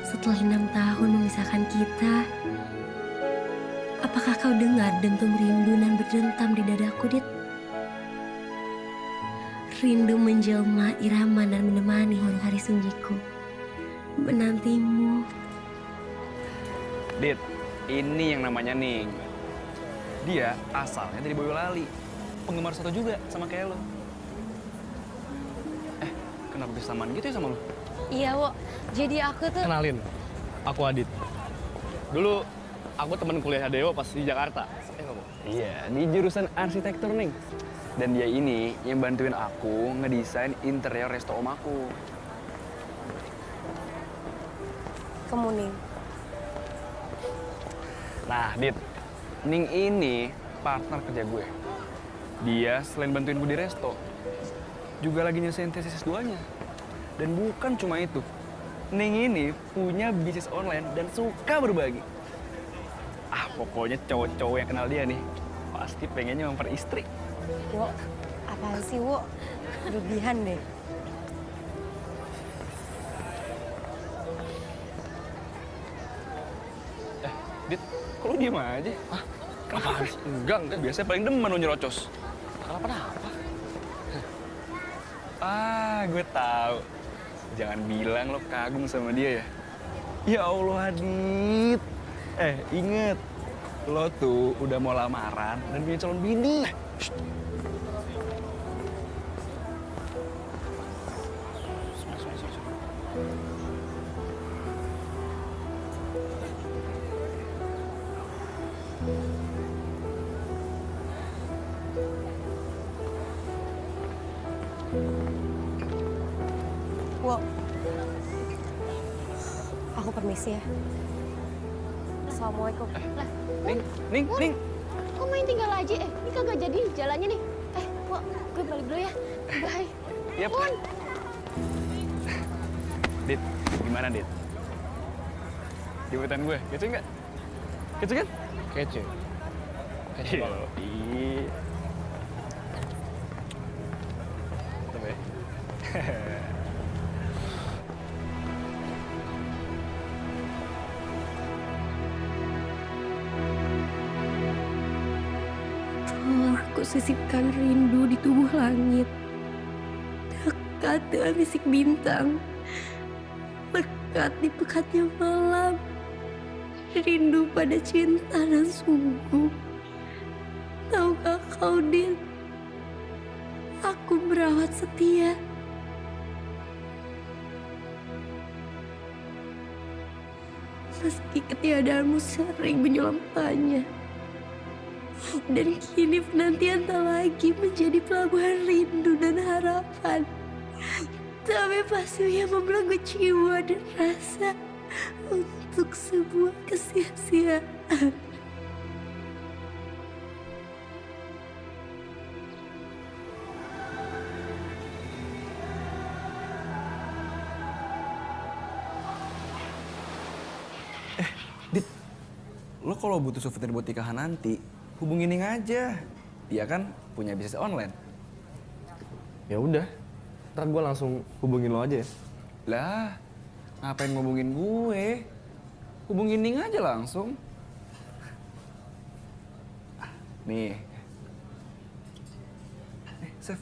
Setelah 6 tahun memisahkan kita, apakah kau dengar dentum rindu dan berdentam di dadaku, Dit? Rindu menjelma irama dan menemani hari-hari sunyiku. Menantimu. Dit, ini yang namanya Ning. Dia asalnya dari Boyolali. Penggemar soto juga sama kayak lo. Kenapa bisa samaan gitu ya sama lo? Iya, Wo. Jadi aku tuh... Kenalin, aku Adit. Dulu aku temen kuliah Dewa pas di Jakarta. Iya, di jurusan arsitektur, Ning. Dan dia ini yang bantuin aku ngedesain interior resto om aku. Kamu, Ning. Nah, Dit. Ning ini partner kerja gue. Dia selain bantuin gue di resto, juga lagi nyelesain tesis S2-nya. Dan bukan cuma itu. Ning ini punya bisnis online dan suka berbagi. Ah, pokoknya cowok-cowok yang kenal dia nih pasti pengennya memperistri. Wo, apaan sih, Wo? Berlebihan deh. Dit, kok lu diem aja? Hah? Apaan sih? Enggak. Biasanya paling demen lu nyerocos. Kenapa? Ah, gue tahu. Jangan bilang lo kagum sama dia ya. Ya Allah, Adit. Inget. Lo tuh udah mau lamaran dan punya calon bini. Wo, aku permisi ya. Assalamualaikum. Lah, Ning. kok main tinggal aja? Ini kagak jadi jalannya nih. Wo, gue balik dulu ya. Bye. Yap. Pun. Dit, gimana Dit? Jemputan gue, kece nggak? Kece kan? Kece. Kece banget. Mantap ya. Telah aku sisipkan rindu di tubuh langit, dekat dengan bisik bintang, lekat di pekatnya malam, rindu pada cinta dan sungguh. Tahukah kau, Din, aku merawat setia. Meski ketiadaanmu sering menyelampanya. Dan kini penantian tak lagi menjadi pelabuhan rindu dan harapan. Tapi pastinya membelenggu jiwa dan rasa untuk sebuah kesia-siaan. Dit, lo kalau butuh souvenir buat nikahan nanti, hubungin Ning aja. Dia kan punya bisnis online. Ya udah, ntar gue langsung hubungin lo aja ya. Lah, ngapain ngubungin gue? Hubungin Ning aja langsung. Nih. Save.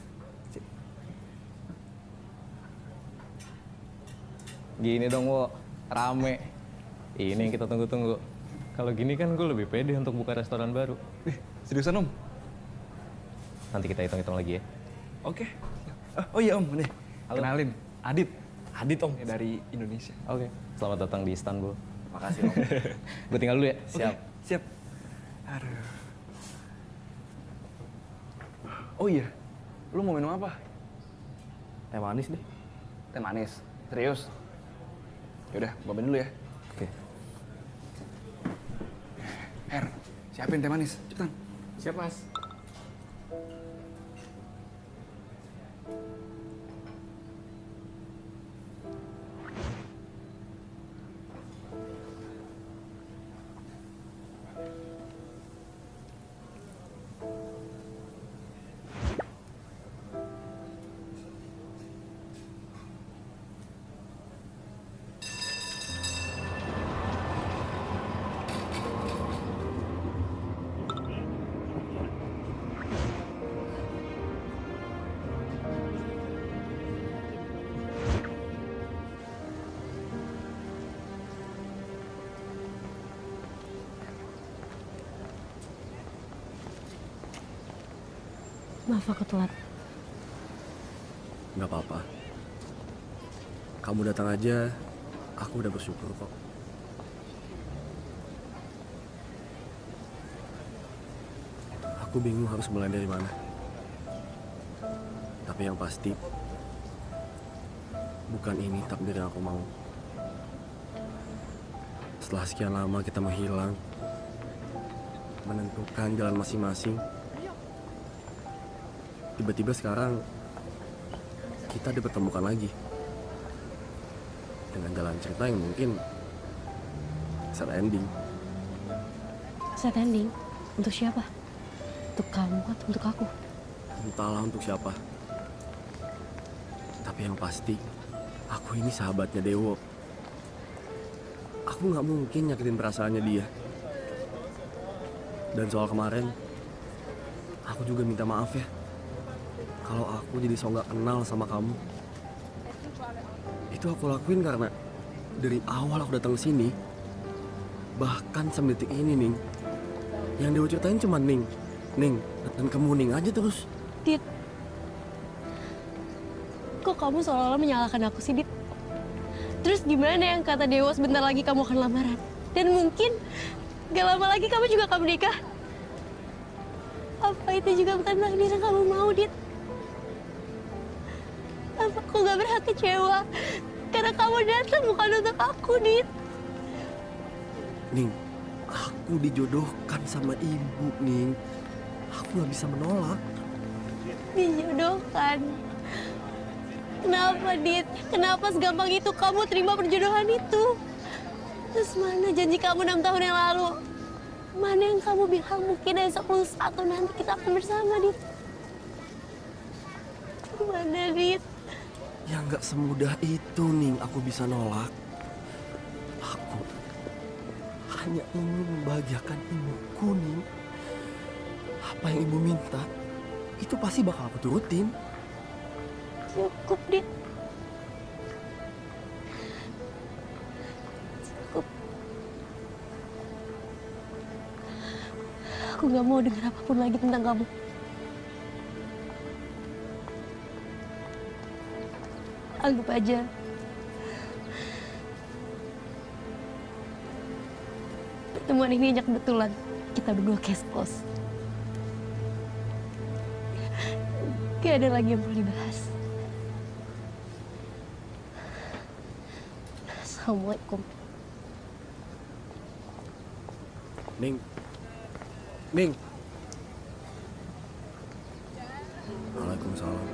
Gini dong, Wo. Rame. Ini yang kita tunggu-tunggu. Kalau gini kan gue lebih pede untuk buka restoran baru. Seriusan, Om? Nanti kita hitung-hitung lagi ya. Oke. Oh iya, Om. Nih, halo. Kenalin. Adit. Adit, Om. Dari Indonesia. Oke. Selamat datang di Istanbul. Makasih, Om. Gue tinggal dulu ya. Siap. Siap. Aduh. Oh iya, lu mau minum apa? Teh manis deh. Teh manis? Serius? Yaudah, gue dulu ya. Oke. Her, siapin teh manis, cepetan. Siap, Mas. Maaf aku telat. Nggak apa-apa. Kamu datang aja, aku udah bersyukur kok. Aku bingung harus mulai dari mana. Tapi yang pasti, bukan ini takdir yang aku mau. Setelah sekian lama kita menghilang, menentukan jalan masing-masing, tiba-tiba sekarang kita dipertemukan lagi. dengan jalan cerita yang mungkin sad ending. Sad ending? Untuk siapa? Untuk kamu atau untuk aku? Entahlah untuk siapa. Tapi yang pasti, aku ini sahabatnya Dewo. Aku nggak mungkin nyakitin perasaannya dia. Dan soal kemarin, aku juga minta maaf ya. Kalau aku jadi so nggak kenal sama kamu. Itu aku lakuin karena dari awal aku datang ke sini, bahkan sampai detik ini, Ning, yang Dewo ceritain cuma Ning, dan kamu Ning aja terus. Dit, kok kamu seolah-olah menyalahkan aku sih, Dit? Terus gimana yang kata Dewo sebentar lagi kamu akan lamaran? Dan mungkin gak lama lagi kamu juga akan menikah. Apa itu juga bukan takdir yang kamu mau, Dit? Apa aku gak berhak kecewa? Karena kamu datang bukan untuk aku, Dit. Ning, aku dijodohkan sama ibu, Ning. Aku gak bisa menolak. Dijodohkan? Kenapa, Dit? Kenapa segampang itu kamu terima perjodohan itu? Terus mana janji kamu 6 tahun yang lalu? Mana yang kamu bilang mungkin esok lusa atau nanti kita akan bersama, Dit? Mana, Dit? Ya nggak semudah itu, Ning, aku bisa nolak. Aku hanya ingin membahagiakan ibuku, Ning. Apa yang ibu minta, itu pasti bakal aku turutin. Cukup, Dit. Cukup. Aku nggak mau dengar apapun lagi tentang kamu. Anggap aja pertemuan ini hanya kebetulan. Kita berdua case close. Gak ada lagi yang perlu dibahas. Assalamualaikum. Ning. Ning. Waalaikumsalam.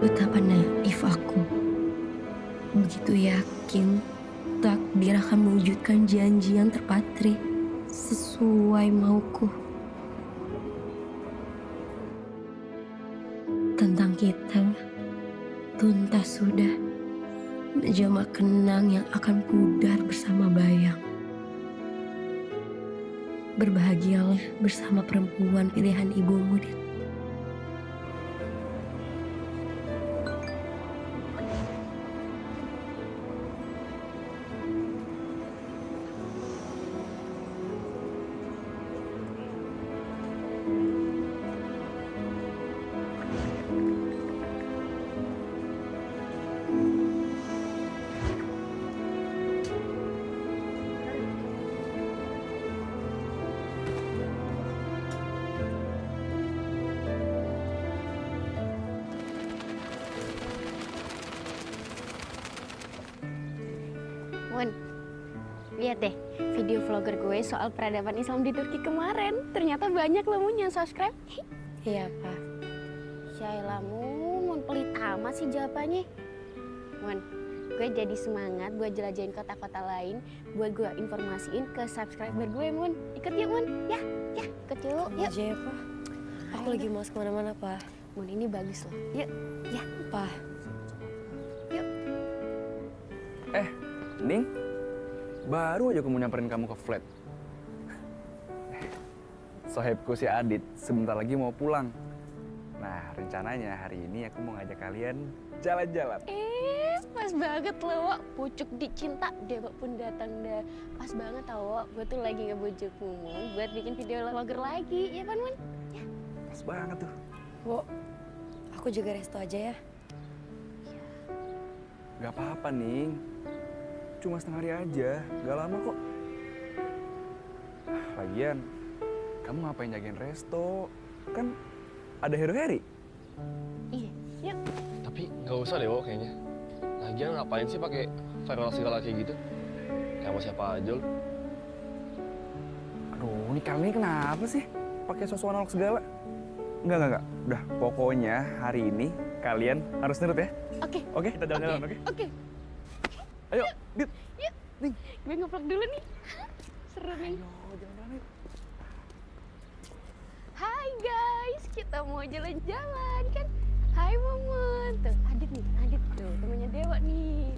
Betapa naif aku. Begitu yakin takdir akan mewujudkan janji yang terpatri sesuai mauku. Tentang kita, tuntas sudah menjamak kenang yang akan pudar bersama bayang. Berbahagialah bersama perempuan pilihan ibumu, Dit. Mun, lihat deh video vlogger gue soal peradaban Islam di Turki kemarin. Ternyata banyak loh Mun yang subscribe. Iya, Pak. Syailah Mun pelit amat sih jawabannya. Mun, gue jadi semangat buat jelajahin kota-kota lain, buat gue informasiin ke subscriber gue, Mun. Ikut yuk, Mun. Ya, ikut yuk. Yuk. Aja ya, Pak. Aku lagi mau kemana-mana, Pak. Mun, ini bagus loh. Yuk, ya. Pak. Yuk. Ning, baru aja aku mau nyamperin kamu ke flat. Sohibku si Adit sebentar lagi mau pulang. Nah, rencananya hari ini aku mau ngajak kalian jalan-jalan. Pas banget loh, Wak. Pucuk dicinta, Dewa pun datang dah. Pas banget tau, Wak. Gue tuh lagi ngebujuk Mun buat bikin video vlogger lagi, ya kan, Mun? Ya. Pas banget tuh. Wo, aku juga resto aja ya. Gak apa-apa, Ning. Cuma setengah hari aja, gak lama kok. Lagian, kamu ngapain jagain resto? Kan ada Heru Heri. Iya, yuk. Tapi nggak usah deh, Wo, kayaknya. Lagian ngapain sih pakai viral segala kayak gitu? Kayak mau siapa aja lo? Aduh, ini kali ini kenapa sih? pakai sosokan nolak segala. Enggak. Udah, pokoknya hari ini kalian harus nurut ya. Oke. Oke, kita jalan-jalan, oke? Oke. Ayo, Dit. Yuk. Nih. Gue nge-vlog dulu nih. Seru nih. Hai guys, kita mau jalan-jalan kan? Hai Mumun. Tuh, Adit nih. Adit tuh, temennya Dewa nih.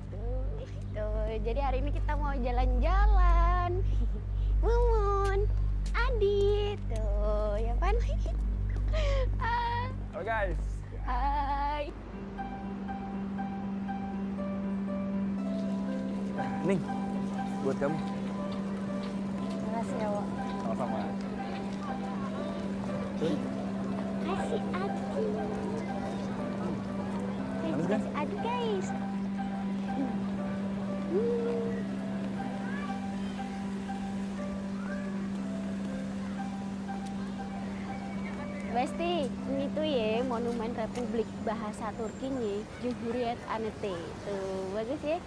Tuh, jadi hari ini kita mau jalan-jalan. Mumun, Adit. Tuh, ya kan? Halo guys. Hai. Ning, buat kamu. Makasih ya, Wak. Sama-sama. Kasih Adit. Kasih Adit guys. Besti, ini tuh ya Monumen Republik Bahasa Turkinya Cumhuriyet Anıtı. Tuh, bagus ya.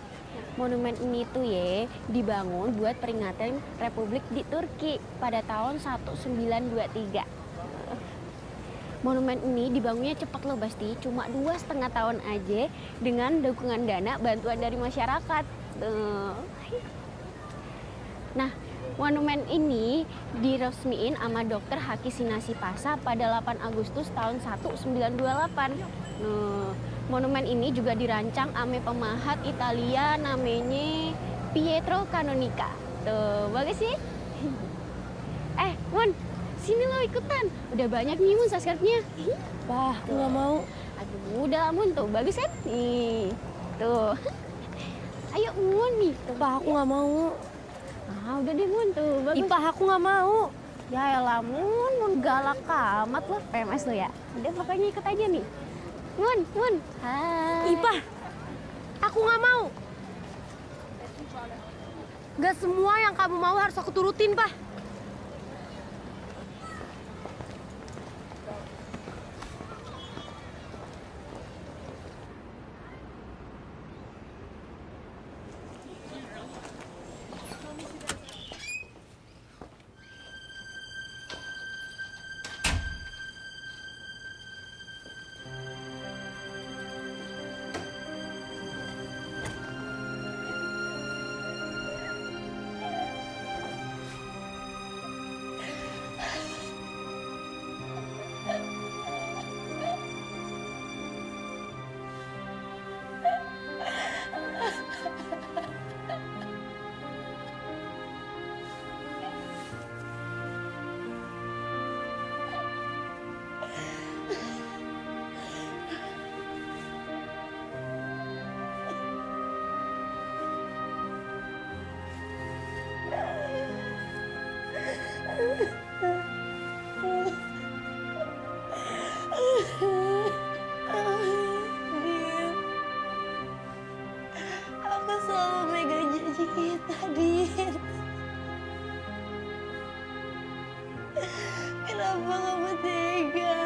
Monumen ini tuh ya dibangun buat peringatan Republik di Turki pada tahun 1923. Monumen ini dibangunnya cepat loh Basti, cuma 2,5 tahun aja dengan dukungan dana bantuan dari masyarakat. Tuh. Nah, monumen ini diresmiin sama Dr. Haki Sinasi Pasa pada 8 Agustus tahun 1928. Nah, monumen ini juga dirancang sama pemahat Italia namanya Pietro Canonica. Tuh, bagus sih? Mun, sini lo ikutan. Udah banyak nih Mun subscribe-nya. Wah, aku nggak mau. Aduh, udah Mun tuh, bagus kan? Nih, tuh. Ayo Mun nih. Pak, aku nggak mau. Ah, udah deh Mun tuh, bagus. Ipah, aku nggak mau. Ya elah Mun galak amat lo. PMS lo ya. Udah pokoknya ikut aja nih. Mun. Hai. Ipah, aku nggak mau. Gak semua yang kamu mau harus aku turutin, Pak. Aku selalu megang janji kita, Dit. Kenapa kamu tega?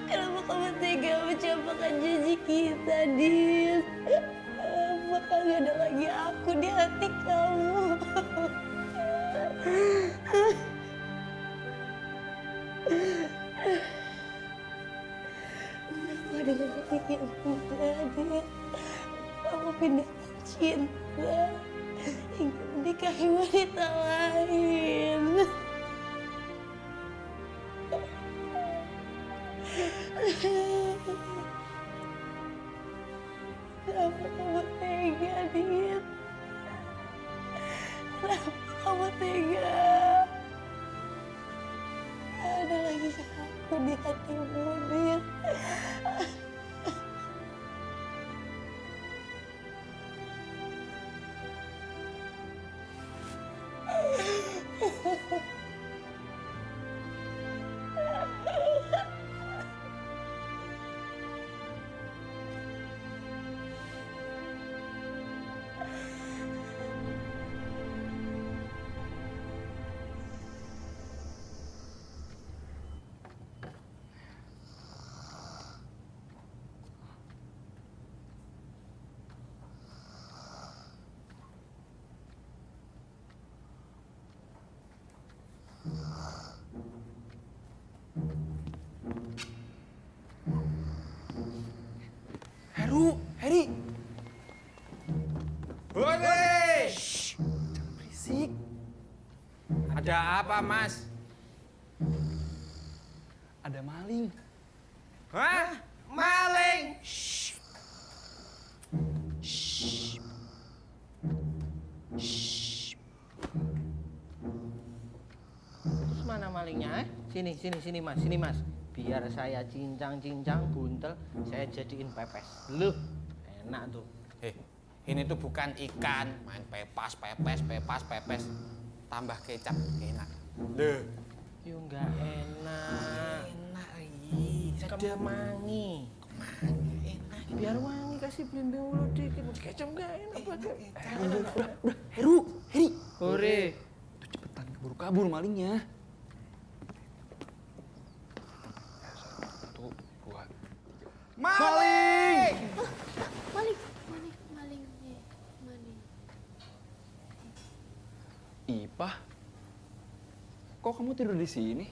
Kenapa kamu tega mencapai janji kita, Dit? Apakah gak ada lagi aku di hati kamu? Kenapa dengan pikiran Dit? Kamu pindahkan cinta hingga menikahi wanita lain. Kenapa kamu tega, Dit? Kenapa kamu tega? Ada lagi aku di hatimu, Dit. Heri. Hore! Jangan berisik. Ada apa, Mas? Ada maling. Hah? Maling? Terus mana malingnya? Sini mas. Biar saya cincang buntel, saya jadiin pepes. Lu, enak tuh. Ini tuh bukan ikan, main pepes. Tambah kecap, enak. Duh. Yo nggak enak. Enak, Ada mangi. Enak. Biar wangi, kasih belimbing dulu dikit. Kecap nggak enak pakai. Heri. Hore. Tuh cepetan, kabur malingnya. 1, 2, 3. Maling! Malingnya. Ipah, kok kamu tidur di sini?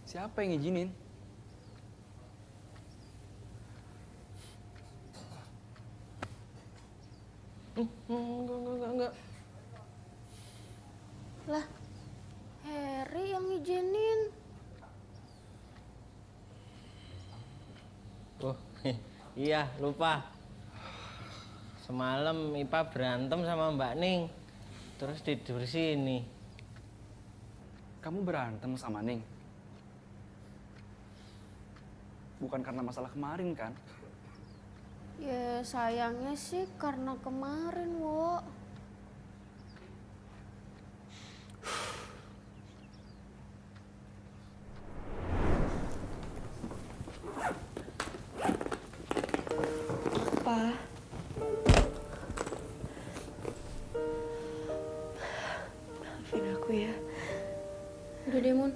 Siapa yang ngizinin? Enggak. Lah, Heri yang ngizinin. Oh, iya lupa. Semalam Ipa berantem sama Mbak Ning, terus tidur sini. Kamu berantem sama Ning? Bukan karena masalah kemarin kan? Ya sayangnya sih karena kemarin, Wo. Pa. Maafin aku ya. Udah deh, Mun.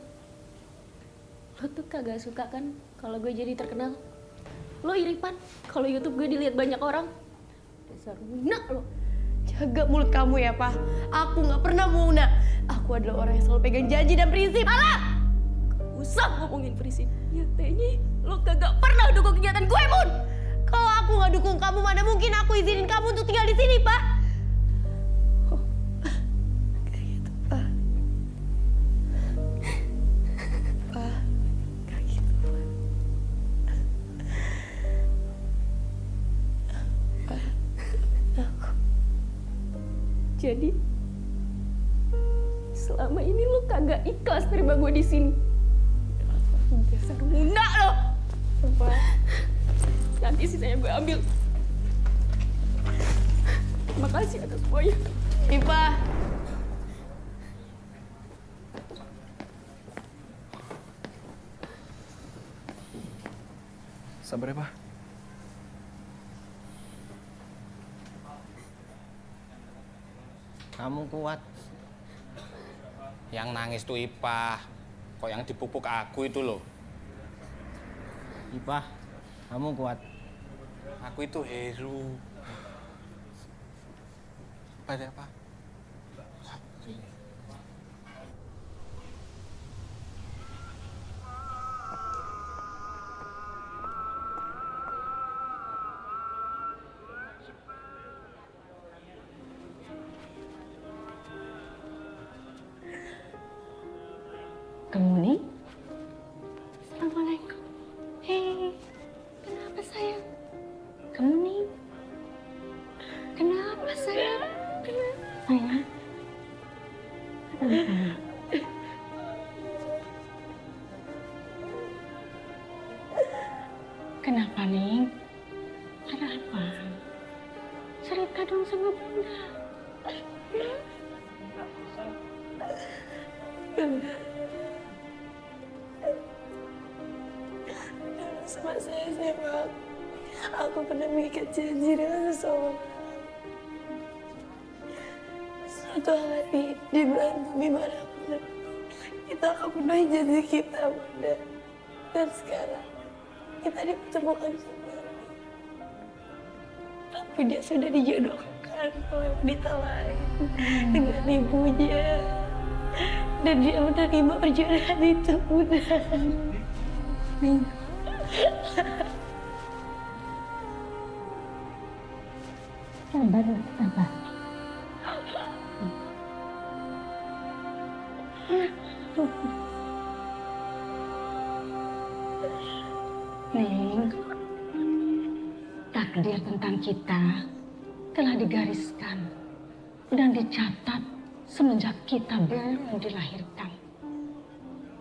Lo tuh kagak suka kan kalau gue jadi terkenal? Lo iri Pan kalau YouTube gue dilihat banyak orang? Dasar Muna lo. Jaga mulut kamu ya, Pa. Aku nggak pernah muna. Aku adalah orang yang selalu pegang janji dan prinsip. Alah! Gak usah ngomongin prinsip. Nyatanya lo kagak pernah dukung kegiatan gue, Mun. Kalau aku nggak dukung kamu, mana mungkin aku izinin kamu untuk tinggal di sini, Pa. Kayak gitu, Pa. Pa, kayak gitu, Pa. Pa, aku. Jadi selama ini lo kagak ikhlas terima gue di sini. Dasar Muna lo. Pa. Nanti sisanya gue ambil. Terima kasih atas semuanya. Ipa. Sabar ya, Pak. Kamu kuat. Yang nangis tuh Ipah. Kok yang dipupuk aku itu loh. Ipah, kamu kuat. Aku itu Heru. Pada apa? Kamu nih? Assalamualaikum. Hei, kenapa sayang? Kamu nih? Kenapa sayang? Sayang? Kenapa nih? Ada apa? Cerita dong sama Bunda. Bunda. Sama saya SMA, aku pernah mengikat janji dengan seseorang. Suatu hari di bulan bumi manapun, kita akan penuhi janji kita, Bunda. Dan sekarang kita dipertemukan kembali. Tapi dia sudah dijodohkan oleh wanita lain dengan ibunya. Dan dia menerima perjodohan itu, Bunda. Sabar, sabar. Ning, takdir tentang kita telah digariskan dan dicatat semenjak kita belum dilahirkan.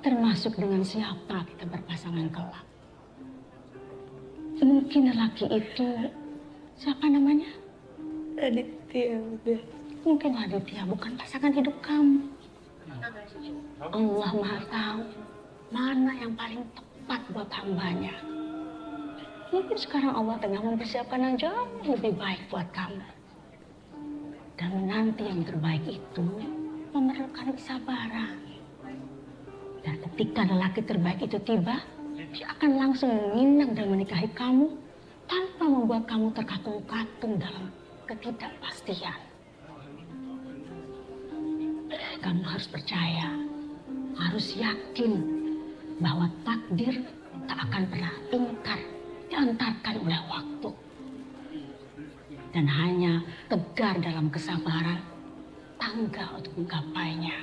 Termasuk dengan siapa kita berpasangan kelak. Mungkin lelaki itu, siapa namanya? Aditya, udah. Mungkin Aditya bukan pasangan hidup kamu. Allah Maha tahu mana yang paling tepat buat hambanya. Mungkin sekarang Allah tengah mempersiapkan yang jauh lebih baik buat kamu. Dan nanti yang terbaik itu memerlukan kesabaran. Dan ketika lelaki terbaik itu tiba, dia akan langsung menginang dan menikahi kamu tanpa membuat kamu terkatung-katung dalam ketidakpastian. Kamu harus percaya, harus yakin bahwa takdir tak akan pernah ingkar diantarkan oleh waktu. Dan hanya tegar dalam kesabaran, tangga untuk menggapainya.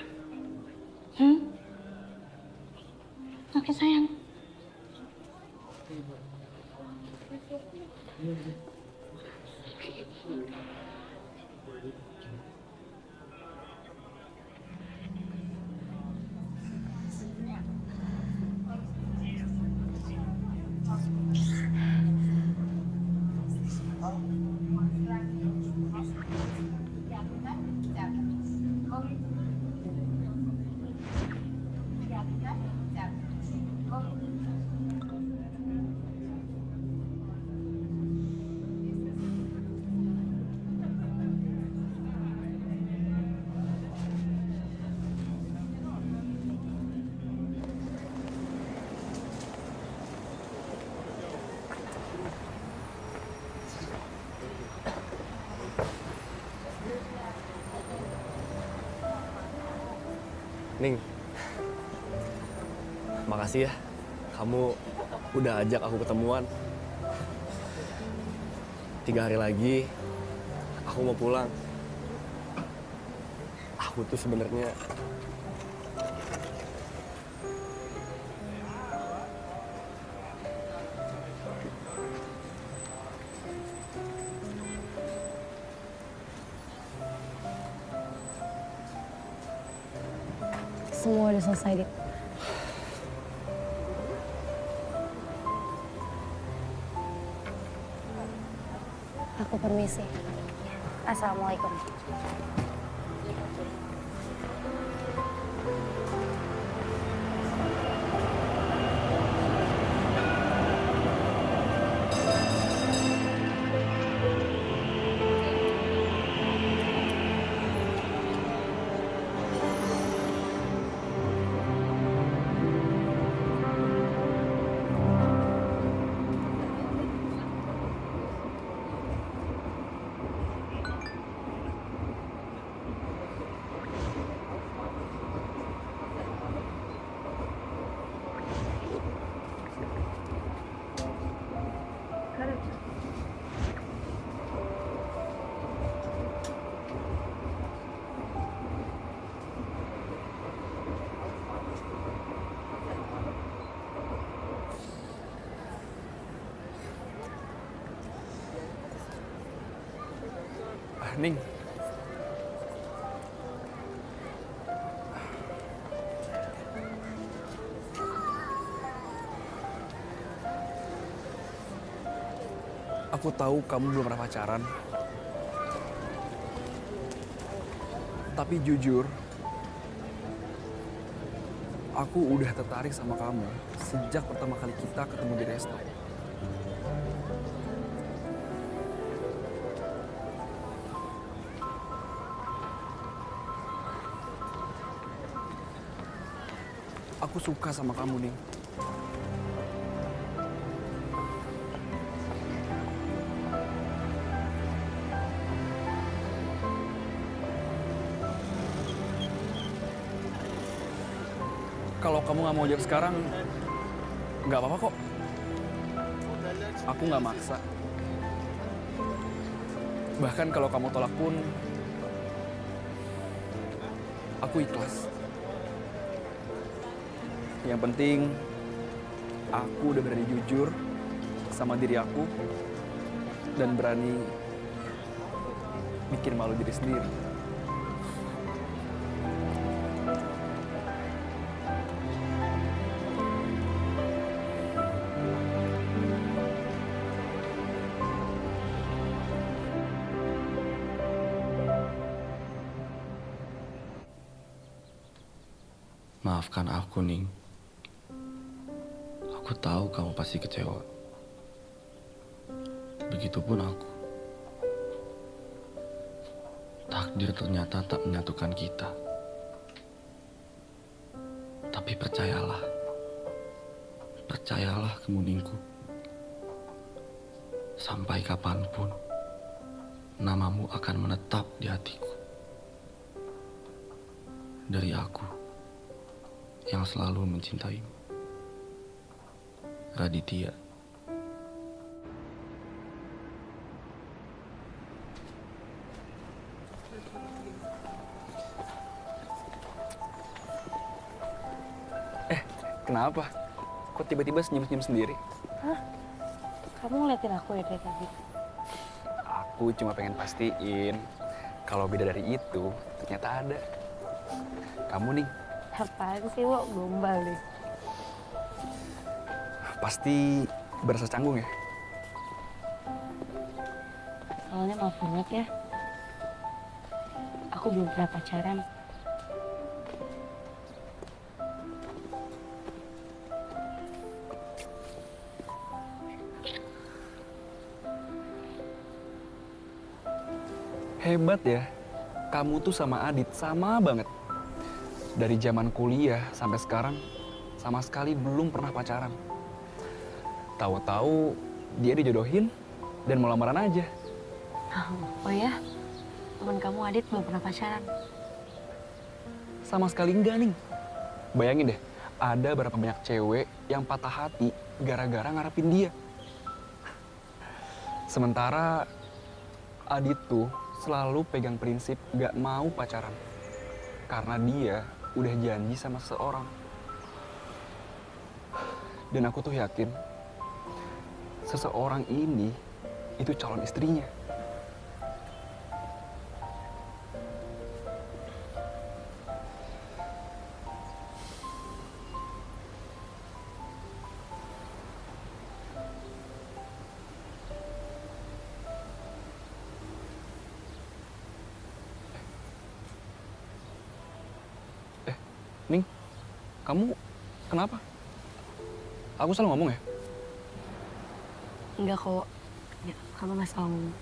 Oke sayang. Ning, makasih ya. Kamu udah ajak aku ketemuan. 3 hari lagi, aku mau pulang. Aku tuh sebenarnya Semua udah selesai, Dit. Aku permisi. Assalamualaikum. Ning. Aku tahu kamu belum pernah pacaran. Tapi jujur, aku udah tertarik sama kamu sejak pertama kali kita ketemu di resto. Aku suka sama kamu, Ning. Kalau kamu nggak mau ajak sekarang, nggak apa-apa kok. Aku nggak maksa. Bahkan kalau kamu tolak pun, aku ikhlas. Yang penting, aku udah berani jujur sama diri aku dan berani bikin malu diri sendiri. Maafkan aku, Ning. Aku tahu kamu pasti kecewa. Begitupun aku. Takdir ternyata tak menyatukan kita. Tapi percayalah. Percayalah kamu, Ningku. Sampai kapanpun, namamu akan menetap di hatiku. Dari aku yang selalu mencintaimu. Raditya. Kenapa? Kok tiba-tiba senyum-senyum sendiri? Hah? Kamu ngeliatin aku ya dari tadi? Aku cuma pengen pastiin kalau beda dari itu ternyata ada. Kamu nih, Apaan sih, Wo? Gombal deh. pasti berasa canggung ya? Soalnya maaf banget ya. Aku belum pernah pacaran. Hebat ya, kamu tuh sama Adit sama banget. Dari zaman kuliah sampai sekarang sama sekali belum pernah pacaran. Tahu-tahu dia dijodohin dan mau lamaran aja. Oh ya? Temen kamu Adit belum pernah pacaran? Sama sekali enggak nih. Bayangin deh, ada berapa banyak cewek yang patah hati gara-gara ngarepin dia. Sementara Adit tuh selalu pegang prinsip gak mau pacaran. Karena dia udah janji sama seseorang. Dan aku tuh yakin seseorang ini itu calon istrinya. Ning, kamu kenapa? Aku salah ngomong ya? Enggak kok. Ya, kamu nggak salah ngomong.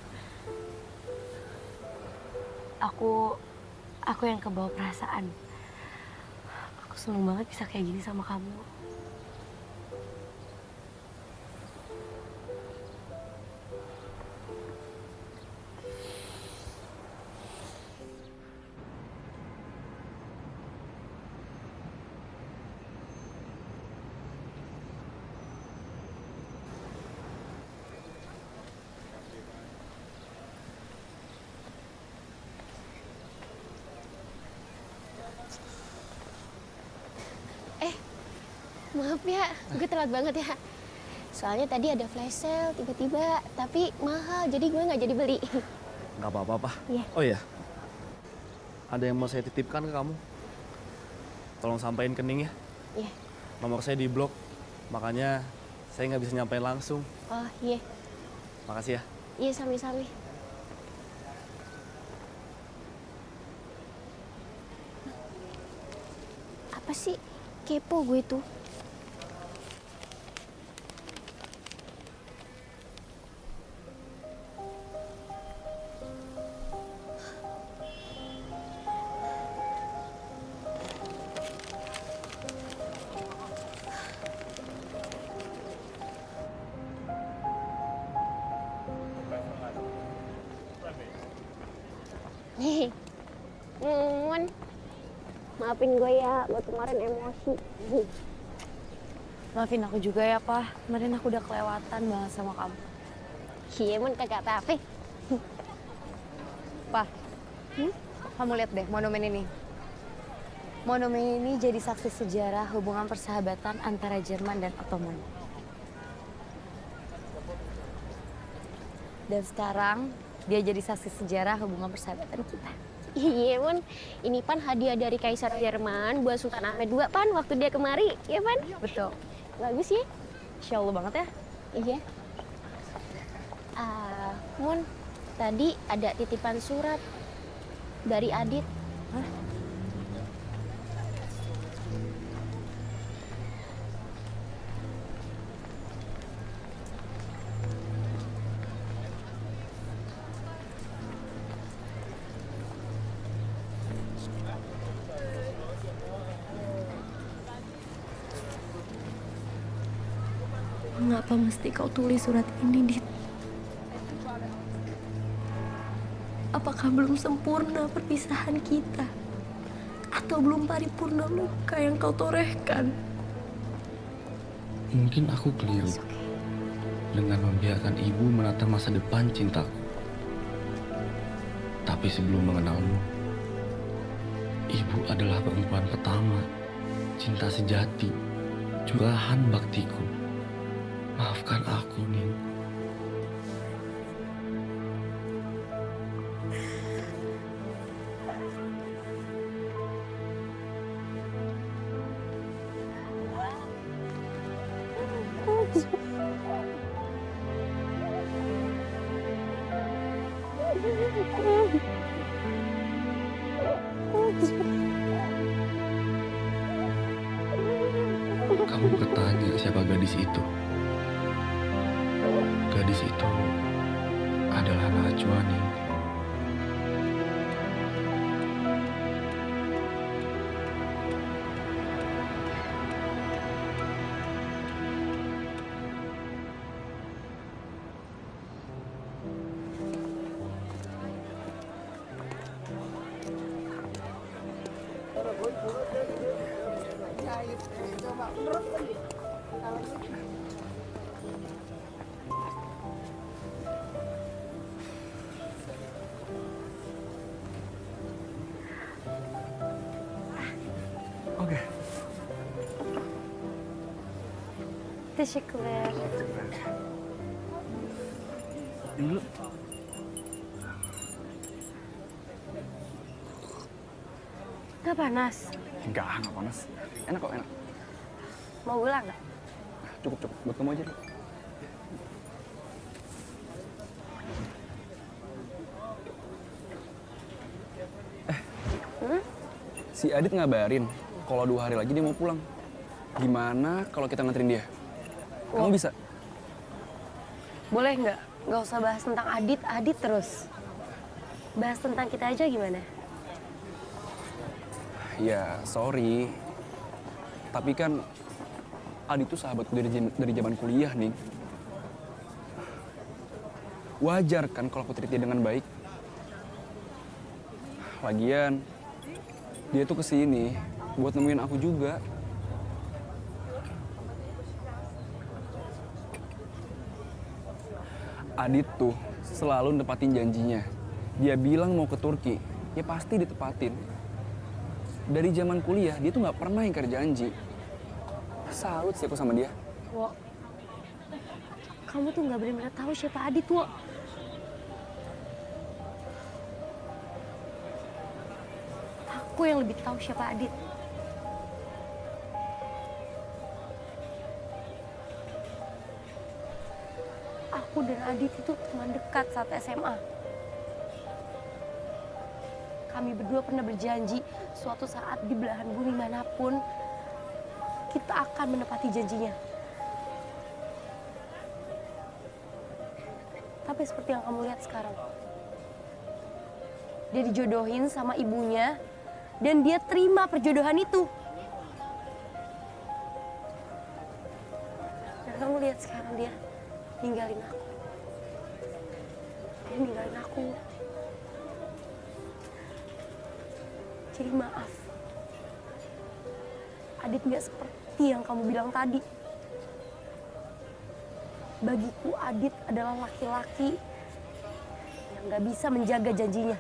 Aku yang kebawa perasaan. Aku seneng banget bisa kayak gini sama kamu. Maaf ya, gue telat banget ya. Soalnya tadi ada flash sale tiba-tiba, tapi mahal, jadi gue nggak jadi beli. Nggak apa-apa, Pak. Iya. Oh iya, ada yang mau saya titipkan ke kamu. Tolong sampaikan ke Ning ya. Iya. Nomor saya di blok, makanya saya nggak bisa nyampein langsung. Oh iya. Makasih ya. Iya, sami-sami. Apa sih? Kepo gue tuh. Nih, Mun, maafin gue ya, gue kemarin emosi. Maafin aku juga ya, Pak. Kemarin aku udah kelewatan banget sama kamu. Iya, Mun, kagak apa-apa. Pa, kamu lihat deh monumen ini. Monumen ini jadi saksi sejarah hubungan persahabatan antara Jerman dan Ottoman. Dan sekarang dia jadi saksi sejarah hubungan persahabatan kita. Iya, Bun. Ini Pan hadiah dari Kaisar Jerman buat Sultan Ahmed II, Pan, waktu dia kemari. Iya, Pan? Betul. Bagus ya? Insya Allah banget ya. Iya. Mun, tadi ada titipan surat dari Adit. Hah? Mengapa mesti kau tulis surat ini, Dit? Apakah belum sempurna perpisahan kita? Atau belum paripurna luka yang kau torehkan? Mungkin aku keliru dengan membiarkan ibu menata masa depan cintaku. Tapi sebelum mengenalmu, ibu adalah perempuan pertama, cinta sejati, curahan baktiku. Maafkan aku, Ning. Kamu bertanya siapa gadis itu? Gadis itu adalah Najwa, Ning. Oke. Teşekkürler. Ini dulu. Nggak panas? Enggak panas. Enak kok, enak. Mau ulang nggak? Cukup. Buat kamu aja dulu. Si Adit ngabarin kalau 2 hari lagi dia mau pulang. Gimana kalau kita nganterin dia? Kamu bisa? Boleh nggak? Nggak usah bahas tentang Adit terus. Bahas tentang kita aja gimana? Ya, sorry. Tapi kan Adit tuh sahabatku dari zaman kuliah, nih. Wajar kan kalau aku treat dia dengan baik. Lagian, dia tuh kesini buat nemuin aku juga. Adit tuh selalu nepatin janjinya. Dia bilang mau ke Turki, ya pasti ditepatin. Dari zaman kuliah, dia tuh nggak pernah ingkar janji. Salut sih aku sama dia. Wo, kamu tuh nggak benar-benar tahu siapa Adit, Wo. Aku yang lebih tahu siapa Adit. Aku dan Adit itu teman dekat saat SMA. Kami berdua pernah berjanji suatu saat di belahan bumi manapun kita akan menepati janjinya. Tapi seperti yang kamu lihat sekarang, dia dijodohin sama ibunya dan dia terima perjodohan itu. Dan kamu lihat sekarang dia ninggalin aku. Dia ninggalin aku. Jadi maaf, Adit nggak seperti yang kamu bilang tadi. Bagiku Adit adalah laki-laki yang nggak bisa menjaga janjinya.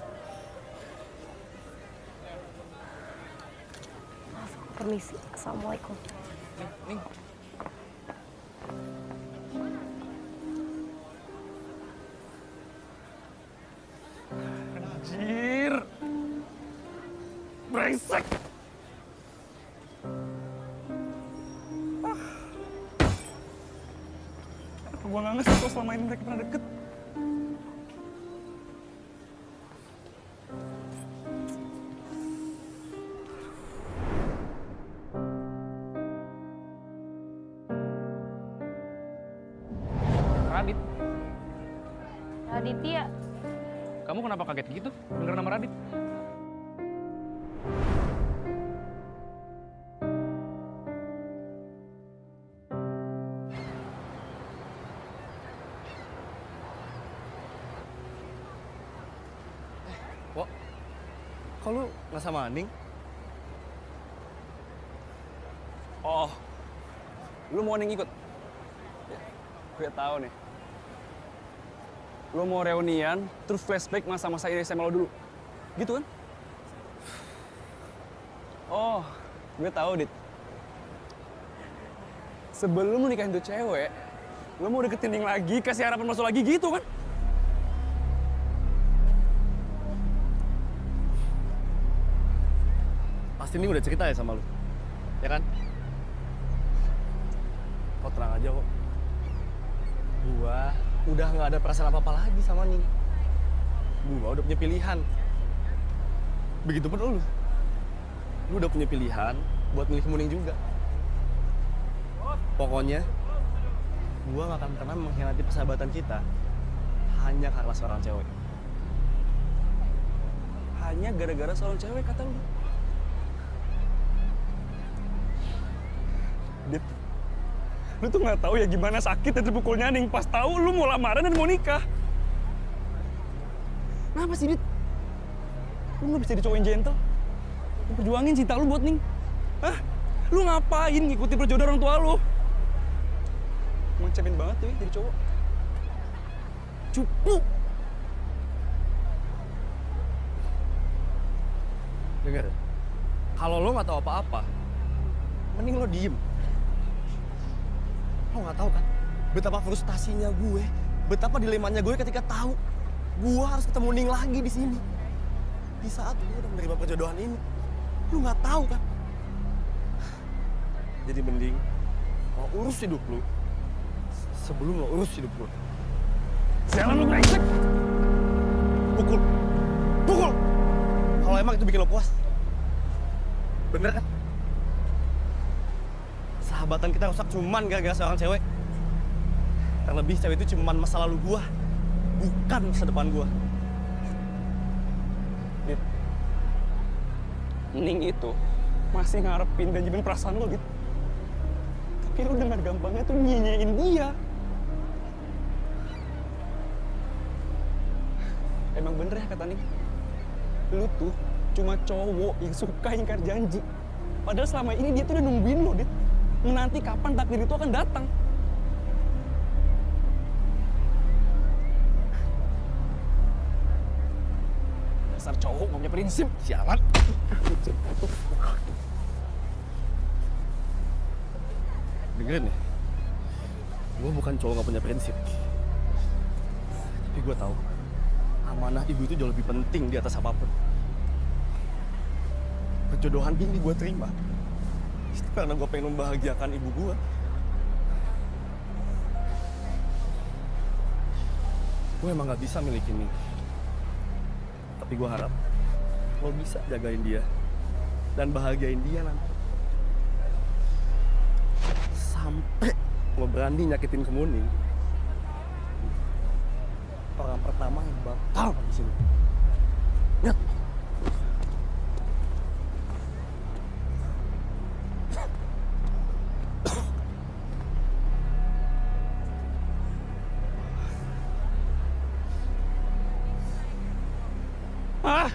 Permisi. Assalamualaikum. Ning. Anjir. Brengsek. Gua nggak ngerti kok selama ini mereka pernah deket. Radit, Raditya, kamu kenapa kaget gitu denger nama Radit? Wok, kok lu nggak sama Aning? Oh, lu mau Ning ikut? Ya, gue tahu nih. Lu mau reunian, terus flashback masa-masa SMA lo dulu. Gitu kan? Oh, gue tahu, Dit. Sebelum lu nikahin tuh cewek, lu mau deketin Ning lagi, kasih harapan masuk lagi gitu kan? Pasti Ning udah cerita ya sama lu, ya kan? Kau tenang aja kok. Gua udah nggak ada perasaan apa-apa lagi sama Ning. Gua udah punya pilihan. Begitupun lu. Lu udah punya pilihan buat milih Ning juga. Pokoknya, gua nggak akan pernah mengkhianati persahabatan kita hanya karena seorang cewek. Hanya gara-gara seorang cewek, kata lu. Dit, lu tuh nggak tahu ya gimana sakit dan terpukulnya Ning pas tahu lu mau lamaran dan mau nikah. Kenapa sih, Dit? Lu nggak bisa jadi cowok yang gentle? Lu perjuangin cinta lu buat Ning. Hah? Lu ngapain ngikutin perjodohan orang tua lu? Mencemin banget tuh ya jadi cowok. Cupu. Dengar, kalau lo nggak tahu apa-apa, mending lo diem. Lo nggak tahu kan betapa frustasinya gue, betapa dilemanya gue ketika tahu gue harus ketemu Ning lagi di sini. Di saat gue udah menerima perjodohan ini, lo nggak tahu kan? Jadi mending lo urus hidup lo sebelum lo urus hidup lo. Jangan lo brengsek! Pukul, pukul! Kalau emang itu bikin lo puas, bener kan? Sahabatan kita rusak cuman gara-gara seorang cewek. Terlebih cewek itu cuman masa lalu gua, bukan masa depan gua. Dit, Ning itu masih ngarepin dan nyimpen perasaan lo, Dit. Tapi lo dengan gampangnya tuh nyenyain dia. Emang bener ya kata Ning? Lu tuh cuma cowok yang suka ingkar janji. Padahal selama ini dia tuh udah nungguin lo, Dit. Menanti kapan takdir itu akan datang. Dasar cowok gak punya prinsip. Sialan. Dengerin ya, gue bukan cowok gak punya prinsip. Tapi gue tahu amanah ibu itu jauh lebih penting di atas apapun. Perjodohan ini gue terima itu karena gue pengen membahagiakan ibu gue. Gue emang gak bisa milikin Ning. Tapi gue harap lo bisa jagain dia dan bahagiain dia nanti. Sampai lo berani nyakitin Kemuning, orang pertama yang bakal di sini. Ingat. Ah!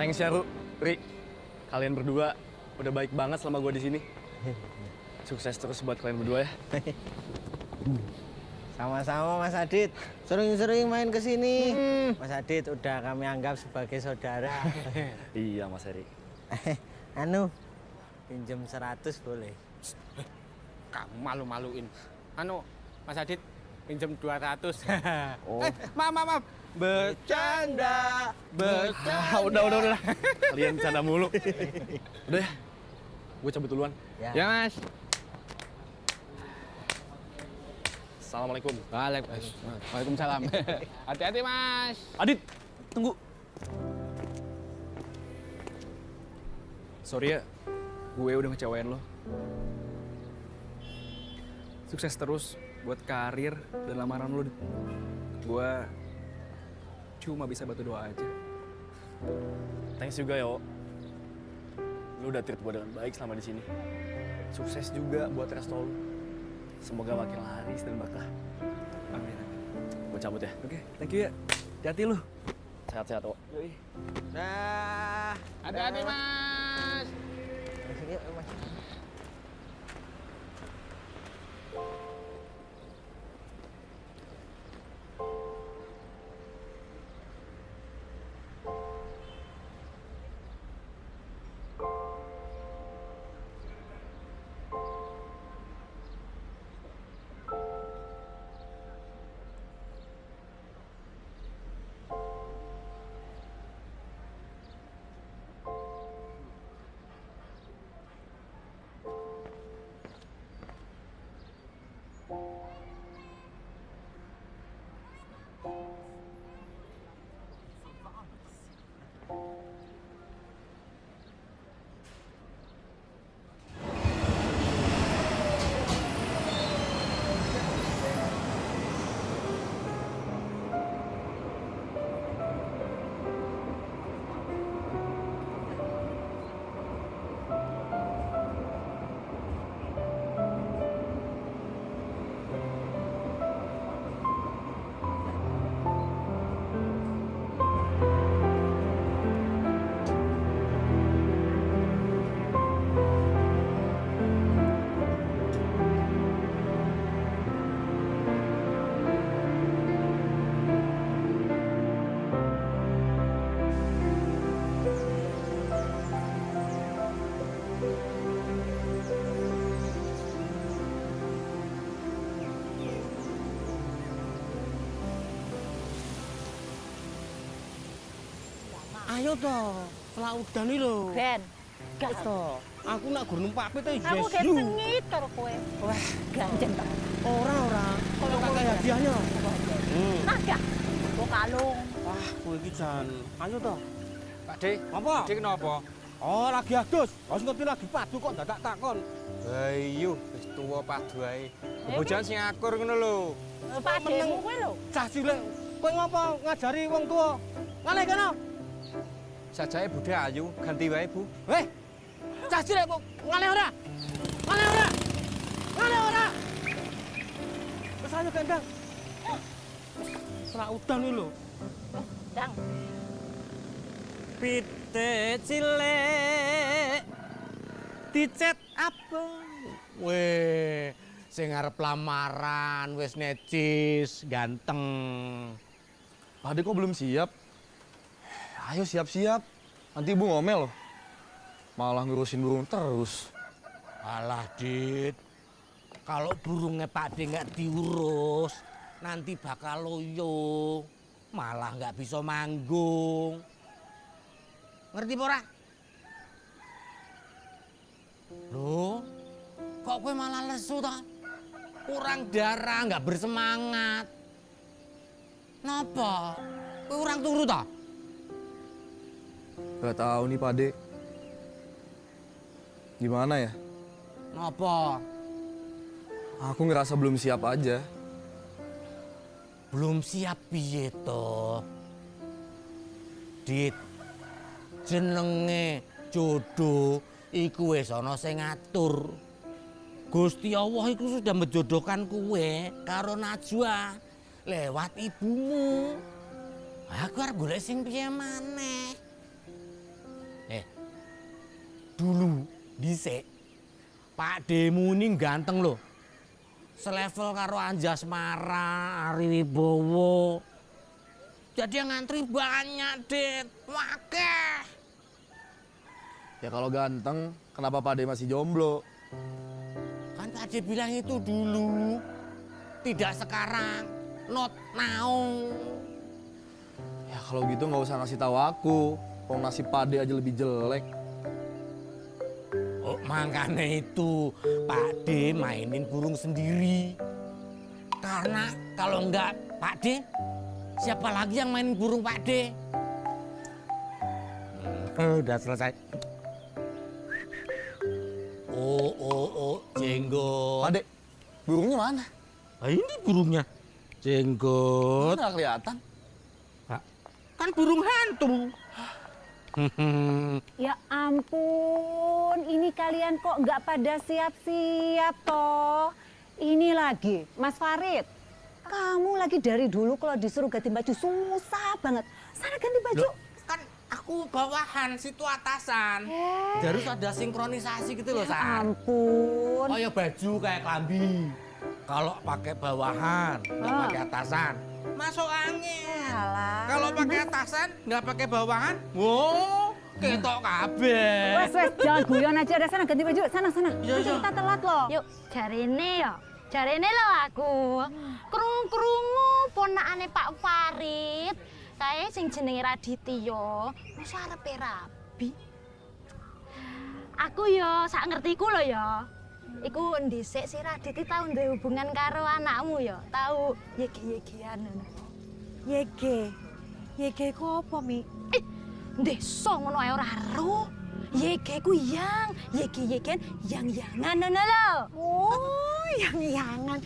Thanks ya, Ri. Kalian berdua udah baik banget selama gue di sini. Sukses terus buat kalian berdua ya. Sama-sama Mas Adit. Sering-sering main ke sini. Mas Adit udah kami anggap sebagai saudara. Iya, Mas Heri. Anu, pinjem 100 boleh. Kamu malu-maluin. Anu, Mas Adit pinjem 200. Oh. Maaf. Bercanda. Udah. Kalian bercanda mulu. Udah ya, gue cabut duluan. Ya, Mas. Assalamualaikum. Waalaikumsalam. Hati-hati, Mas. Adit, tunggu. Sorry ya, gue udah ngecewain lo. Sukses terus buat karir dan lamaran lo. Gue cuma bisa bantu doa aja. Thanks juga yo. Lo udah treat gue dengan baik selama di sini. Sukses juga buat resto lo. Semoga makin laris dan berkah. Amin. Gue cabut ya. Oke, thank you ya. Hati-hati lu. Sehat-sehat, kok. Yoi. Dah. Hati-hati, Mas. Yuk, Mas. Ayo toh, selaudan iki lho. Ben, gak toh. Aku nak gur numpak pit yes. Aku kayak sengit karo kowe. Wah, ganjen ta. Ora. Kalau kakek hadiahnya. Nah, gak. Kok kalung. Wah, kowe iki jan. Ayo toh. Pak De, Apa? Pak De kenapa? Oh, lagi adus. Wis ngerti lagi padu kok dadak takon. Ayo, wis tuwa padu ae. Bojan sing akur ngono lho. Pak Demu kowe lho. Cah cilik. Kowe ngapa ngajari wong tuwa? Ngalih kene. Sajae Bude ayu, ganti wae, Bu. Heh. Cah cilik kok ngalih ora? Ngalih ora? Ngalih ora? Wis ayo gendang. Selaudan iki lho. Dang. Pite cilik dicet apa? Weh, sing arep lamaran wis necis, ganteng. Pak De kok belum siap? Ayo siap-siap. Nanti ibu ngomel loh. Malah ngurusin burung terus. Alah, Dit. Kalau burungnya Pak De nggak diurus, nanti bakal loyo. Malah nggak bisa manggung. Ngerti pora? Loh, kok gue malah lesu toh? Kurang darah, nggak bersemangat. Napa? Gue kurang turu toh? Gak tahu nih Pak De. Gimana ya? Napa? Aku ngerasa belum siap aja. Belum siap piye toh? Dit, jenenge jodoh iku wis ana sing ngatur. Gusti Allah iku sudah menjodohkan kowe karo Najwa lewat ibumu. Aku arep golek sing piye maneh. Dulu dhisik Pak Demu ini ganteng loh. Selevel karo Anjasmara, Ari Wibowo. Jadi yang ngantri banyak, Dit. Wakeh. Ya kalau ganteng, kenapa Pak De masih jomblo? Kan Pak De bilang itu dulu. Tidak sekarang. Not now. Ya kalau gitu nggak usah ngasih tahu aku. Kalau nasib Pak De aja lebih jelek. Oh, makanya itu Pak De mainin burung sendiri. Karena kalau enggak Pak De, siapa lagi yang mainin burung Pak De? Udah selesai. Oh, jenggot. Pak De, burungnya mana? Nah, ini burungnya. Jenggot. Nggak kelihatan. Pak, kan burung hantu. Ya ampun, ini kalian kok nggak pada siap-siap toh? Ini lagi, Mas Farid. Kamu lagi dari dulu kalau disuruh ganti baju susah banget. Sana ganti baju. Loh, kan aku bawahan, situ atasan. Harus ada sinkronisasi gitu loh, San. Ampun. Oh ya baju kayak klambi. Kalau pakai bawahan, nggak pakai atasan, masuk angin. Kalau pakai atasan, nggak pakai bawahan, wow, ketok kabeh. Wes, jangan guyon aja. Ada sana ganti baju. Sana. Kita telat loh. Yuk, jarene lo aku. Krungu-krungu ponakane Pak Farid. Kae sing jenenge Raditya, wis arepe rabi. Aku yo sak ngertiku lho ya. Iku ndhisik si Radit tau duwe hubungan karo anakmu ya, tau yege-yegean ngono. Yege ku apa, Mi? Ndeso ngono ae ora ero. Yege ku yang, yege-yegen yang-yangan ngono lho. Oh, yang-yangan.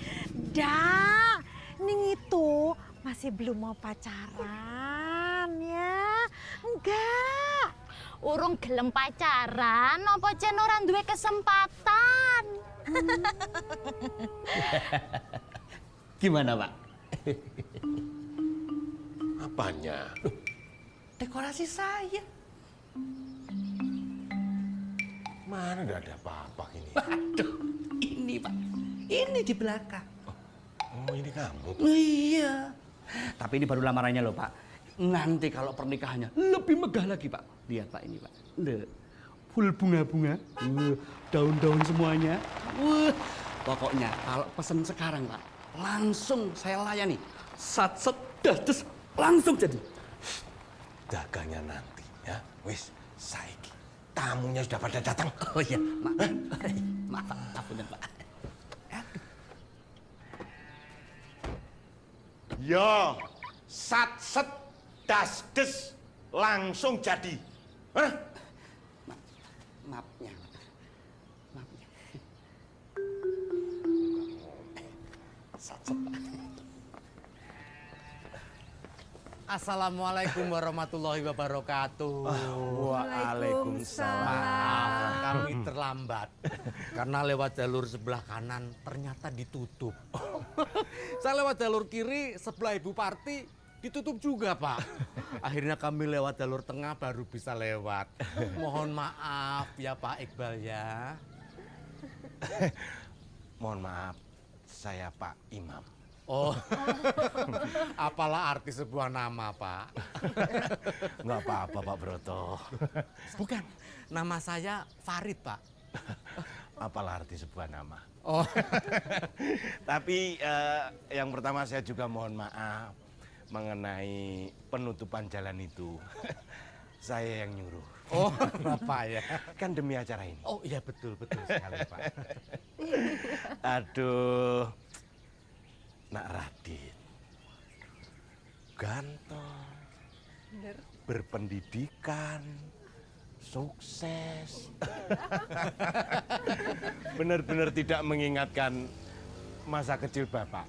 Dah, ning itu masih belum mau pacaran ya? Enggak. Urung gelem pacaran, apa jen ora duwe kesempatan. Gimana, Pak? Apanya? Dekorasi saya. Mana nggak ada apa-apa ini? Waduh, ini Pak. Ini di belakang. Oh, ini kamu? Iya. Tapi ini baru lamarannya loh, Pak. Nanti kalau pernikahannya lebih megah lagi, Pak. Lihat, Pak, ini, Pak. Full bunga-bunga. Daun-daun semuanya. Pokoknya kalau pesen sekarang, Pak, langsung saya layani. Sat-set, das, langsung jadi. Dagangnya nanti, ya. Wis, saiki. Tamunya sudah pada datang. Oh iya, maaf, ampun, Pak. Ya, sat-set, das-des, langsung jadi. Hah? Maafnya. Sat-set, Pak. Assalamualaikum warahmatullahi wabarakatuh. Waalaikumsalam. Maaf, kami terlambat karena lewat jalur sebelah kanan ternyata ditutup. Saya lewat jalur kiri sebelah Ibu Parti ditutup juga, Pak. Akhirnya kami lewat jalur tengah baru bisa lewat. Mohon maaf ya Pak Iqbal ya. Mohon maaf, saya Pak Imam. Oh, apalah arti sebuah nama, Pak? Nggak apa-apa, Pak Broto. Bukan, nama saya Farid, Pak. Apalah arti sebuah nama. Oh. Tapi yang pertama saya juga mohon maaf mengenai penutupan jalan itu. Saya yang nyuruh. Oh, Bapak ya. Kan demi acara ini. Oh iya, betul sekali, Pak. Aduh. Nak Radit, ganteng, berpendidikan, sukses. Benar-benar tidak mengingatkan masa kecil Bapak.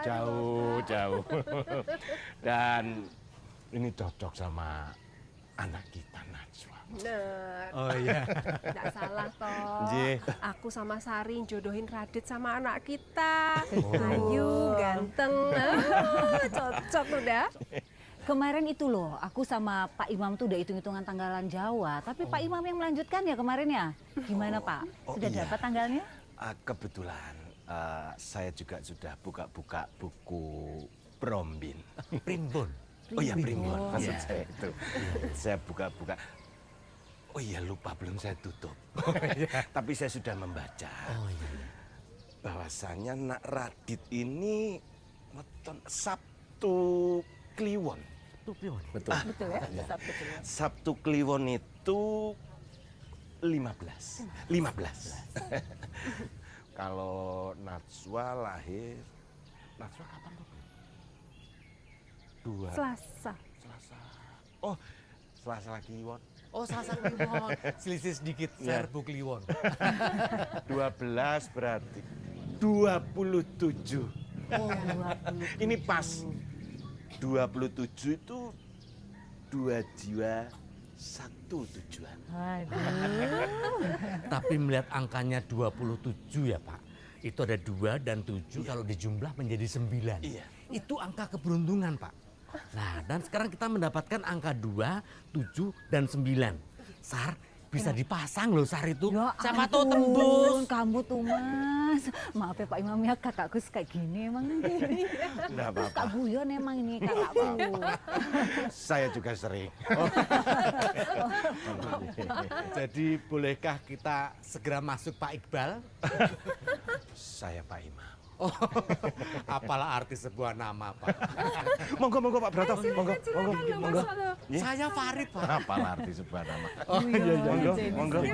Jauh. Dan ini cocok sama anak kita, Najwa. Bener. Oh iya. Nggak salah toh. Nggih. Aku sama Sari jodohin Radit sama anak kita. Ayu, ganteng. Cocok udah. Kemarin itu loh, aku sama Pak Imam tuh udah hitung-hitungan tanggalan Jawa. Tapi Pak Imam yang melanjutkan ya kemarin ya. Gimana Pak? Sudah dapat tanggalnya? Kebetulan saya juga sudah buka-buka buku Prombin. Primbon. Oh iya Primbon, maksud Iya. saya itu. Saya buka-buka. Oh iya lupa belum saya tutup. Tapi saya sudah membaca. Oh iya. Bahwasanya Nak Radit ini weton Sabtu Kliwon. Sabtu Kliwon. Betul. Betul ya, Sabtu Kliwon. Sabtu Kliwon itu 15. Kalau Najwa lahir, Najwa kapan tuh? Selasa. Oh, Selasa Kliwon. Oh, Selasa Kliwon. Selisih sedikit, Serbu Kliwon. 12 berarti 27. Oh, Ini pas. 27 itu 2 jiwa, 1 tujuan. Tapi melihat angkanya 27 ya Pak, itu ada 2 dan 7 kalau dijumlah menjadi 9. Iya. Itu angka keberuntungan Pak. Nah, dan sekarang kita mendapatkan angka 2, 7, dan 9. Sar, bisa dipasang loh Sar itu. Ya Siapa tahu ampun, tembus. Kamu tuh Mas. Maaf ya Pak Imam ya, kakakku kayak gini emang. Enggak apa-apa. Kak Guyon emang ini kakakku. Saya juga sering. Jadi bolehkah kita segera masuk Pak Iqbal? Saya Pak Imam. Oh, apalah arti sebuah nama Pak? Monggo Pak Broto, monggo. Iya. Saya Farid Pak. Apalah arti sebuah nama. Oh iya, Monggo.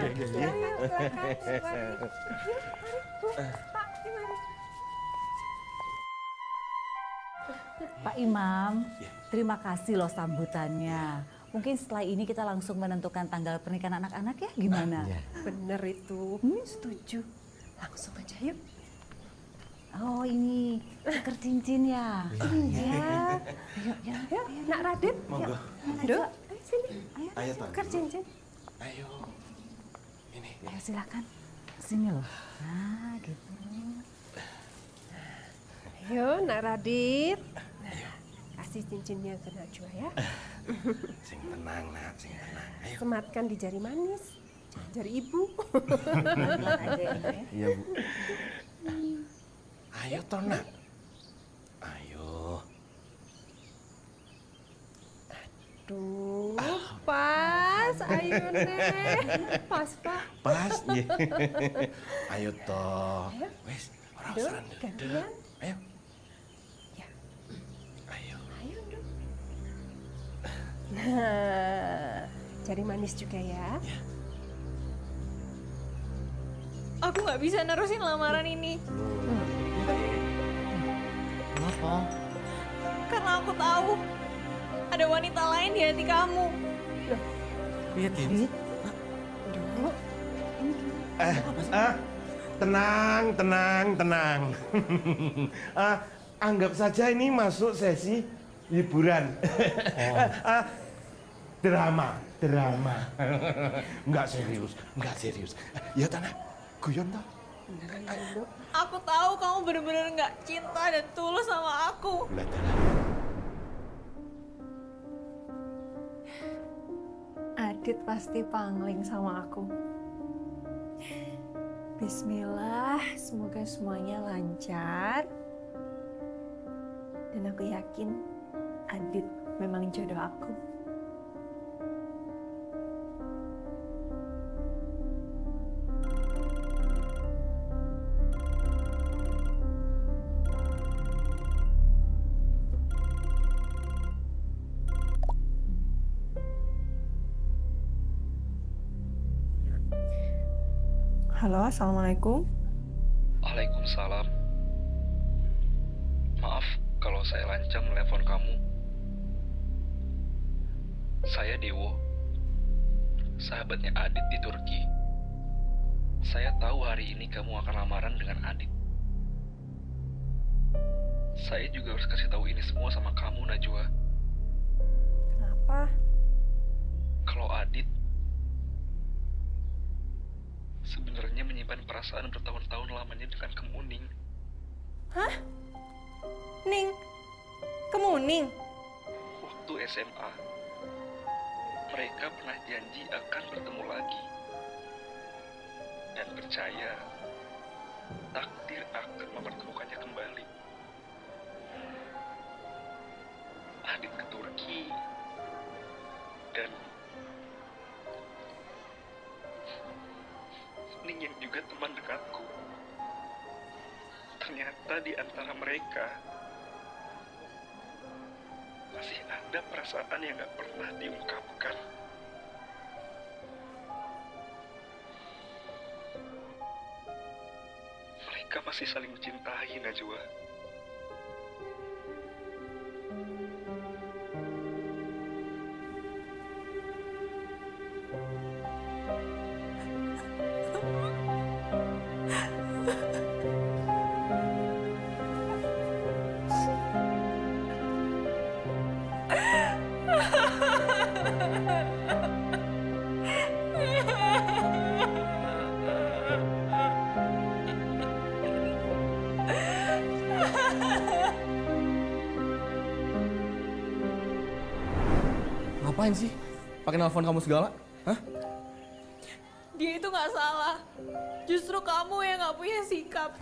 Pak Imam, terima kasih loh sambutannya. Mungkin setelah ini kita langsung menentukan tanggal pernikahan anak-anak ya, gimana? Bener itu. Setuju. Langsung aja yuk. Oh ini, tuker cincin ya? Iya. Ayo, Nak Radit. Monggo. Duk, ayo sini. Ayo, Tan. Tuker cincin. Ayo. Ini. Ayo silakan. Sini loh. Nah gitu. Ayo Nak Radit. Kasih cincinnya ke Najwa ya. Sing tenang, Nak, sing tenang. Ayo. Sematkan di jari manis. Jari ibu. Iya, Bu. Ayo, toh, Nak. Ayo. Aduh, pas. Ayo, Nek. Pas, Pak. Pas, iya. Ayo, toh. Ayo. Wes, orang Duk, seran. gantian. Ayo. Ayo, Duk. Nah, jari manis juga ya. Aku nggak bisa nerusin lamaran ini. Kenapa? Karena aku tahu ada wanita lain di hati kamu. Iya, Tin. Tenang. Anggap saja ini masuk sesi hiburan. Drama. Enggak serius. Ya, Tanah. Guyon toh. Aku tahu kamu benar-benar nggak cinta dan tulus sama aku. Adit pasti pangling sama aku. Bismillah, semoga semuanya lancar. Dan aku yakin Adit memang jodoh aku. Halo, assalamualaikum. Waalaikumsalam. Maaf kalau saya lancang menelepon kamu. Saya Dewo, sahabatnya Adit di Turki. Saya tahu hari ini kamu akan lamaran dengan Adit. Saya juga harus kasih tahu ini semua sama kamu, Najwa. Kenapa? Kalau Adit sebenarnya menyimpan perasaan bertahun-tahun lamanya dengan Kemuning. Hah? Ning? Kemuning? waktu SMA, mereka pernah janji akan bertemu lagi. Dan percaya takdir akan mempertemukannya kembali. Adit ke Turki dan Ning yang juga teman dekatku. Ternyata di antara mereka masih ada perasaan yang gak pernah diungkapkan. Mereka masih saling mencintai, Najwa. Ngapain sih? Pakai nelfon kamu segala? Hah? Dia itu nggak salah. Justru kamu yang nggak punya sikap.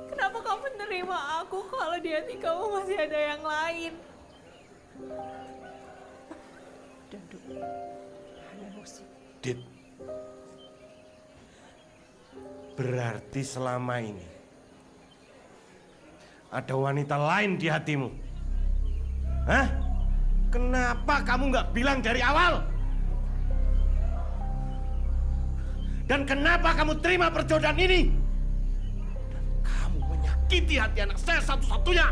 Kenapa kamu nerima aku kalau di hati kamu masih ada yang lain? Dit, berarti selama ini ada wanita lain di hatimu. Hah? Kenapa kamu nggak bilang dari awal? Dan kenapa kamu terima perjodohan ini? Dan kamu menyakiti hati anak saya satu-satunya.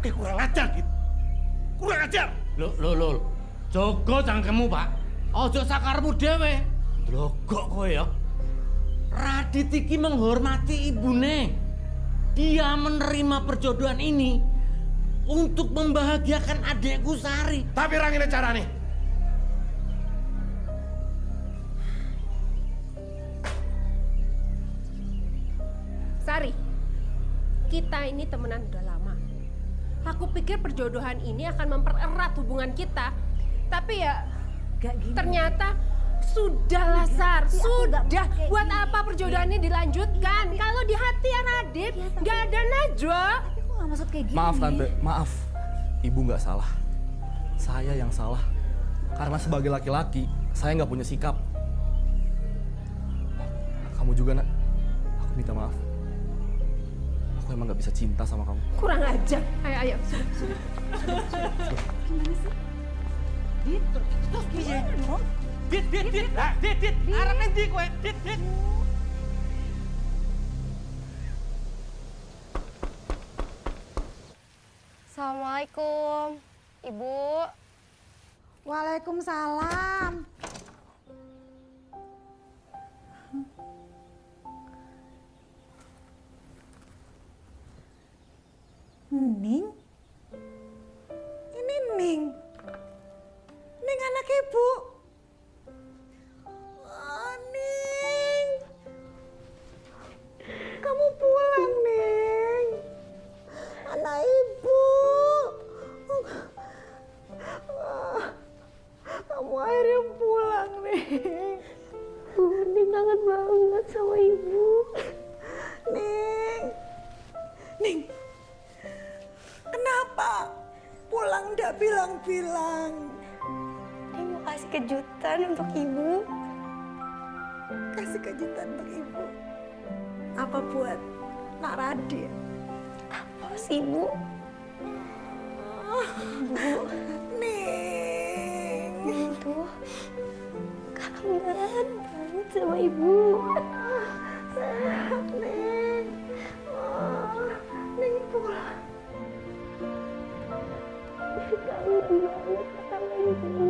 Oke, kurang ajar, Dit. Kurang ajar. Loh. Jogo cangkemmu, Pak. Ojo sakarmu dhewe. Logok kowe ya. Radit iki menghormati ibune. Dia menerima perjodohan ini untuk membahagiakan adekku Sari. Tapi orang ini caranya. Sari, kita ini temenan udah lama. Aku pikir perjodohan ini akan mempererat hubungan kita. Tapi ya, ternyata sudahlah Sar, sudah. Buat apa perjodohan ini dilanjutkan? Kalau di hati Radit nggak ada Najwa. Tapi kok nggak maksud kayak gini? Maaf Tante, maaf. Ibu nggak salah. Saya yang salah. Karena sebagai laki-laki, saya nggak punya sikap. Kamu juga, Nak. Aku minta maaf. Aku emang nggak bisa cinta sama kamu. Kurang ajar. Ayo, sudah. Gimana sih? Dit, terus gimana dong? Dit, arah nanti kowe, dit. Assalamualaikum, Ibu. Waalaikumsalam. Ning? Ini Ning. Ning anak ibu. Oh, Ning. Kamu pulang, Ning. Anak ibu. Kamu akhirnya pulang, Ning. Ning kangen banget sama Ibu. Ning. Ning. Kenapa? Pulang ndak bilang-bilang. Ning mau kasih kejutan untuk Ibu. Kasih kejutan untuk Ibu. Apa buat Nak Radit? Apa sih, Bu? Bu. Ning. Ning tuh kangen banget sama Ibu. Ning. Ning pulang. Kangen banget sama Ibu.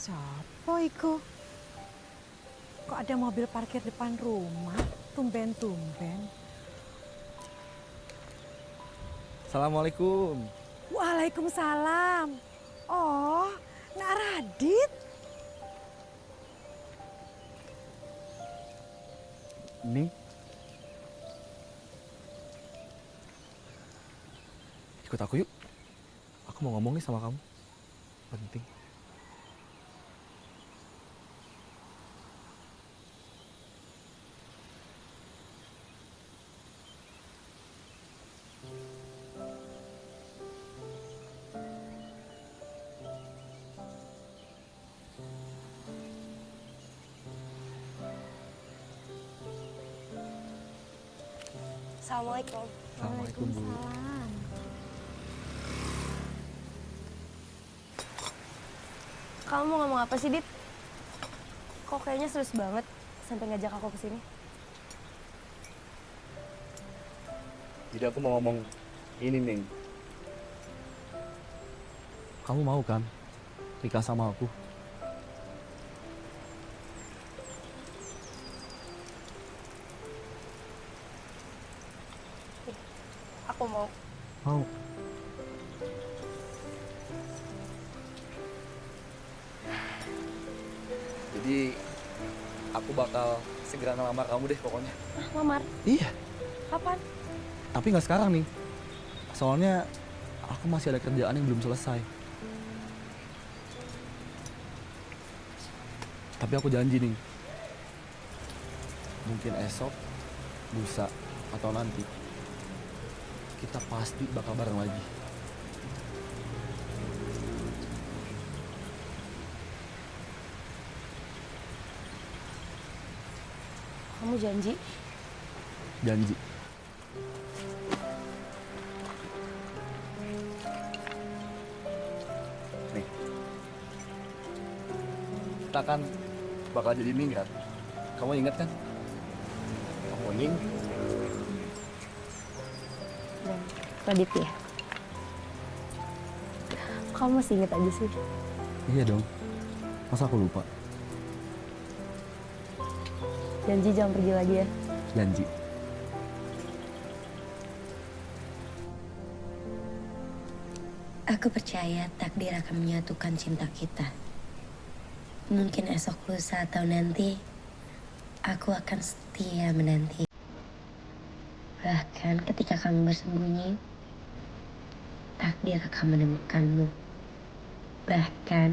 Sopo iku? Kok ada mobil parkir depan rumah? Tumben-tumben. Assalamualaikum. Waalaikumsalam. Oh, Nak Radit. Ning. Ikut aku yuk. Aku mau ngomong nih sama kamu. Penting. Assalamualaikum. Assalamualaikum, Bu. Kamu mau ngomong apa sih, Dit? Kok kayaknya serius banget sampai ngajak aku ke sini? Jadi aku mau ngomong ini, Ning. Kamu mau kan nikah sama aku? Aku mau. Mau. Jadi aku bakal segera ngelamar kamu deh pokoknya. Lamar? Iya. Kapan? Tapi nggak sekarang nih. Soalnya aku masih ada kerjaan yang belum selesai. Tapi aku janji nih. Mungkin esok, lusa, atau nanti kita pasti bakal bareng lagi. Kamu janji? Janji. Nih. Kita kan bakal jadi Ning kan? Kamu ingat kan? Kamu Ning. Dan Radit ya? Kamu masih inget aja sih? Iya dong. Masa aku lupa? Janji jangan pergi lagi ya? Janji. Aku percaya takdir akan menyatukan cinta kita. Mungkin esok, lusa, atau nanti, aku akan setia menanti. Bahkan ketika kamu bersembunyi, takdir akan menemukanmu. Bahkan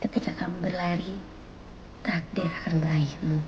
ketika kamu berlari, takdir akan meraihmu.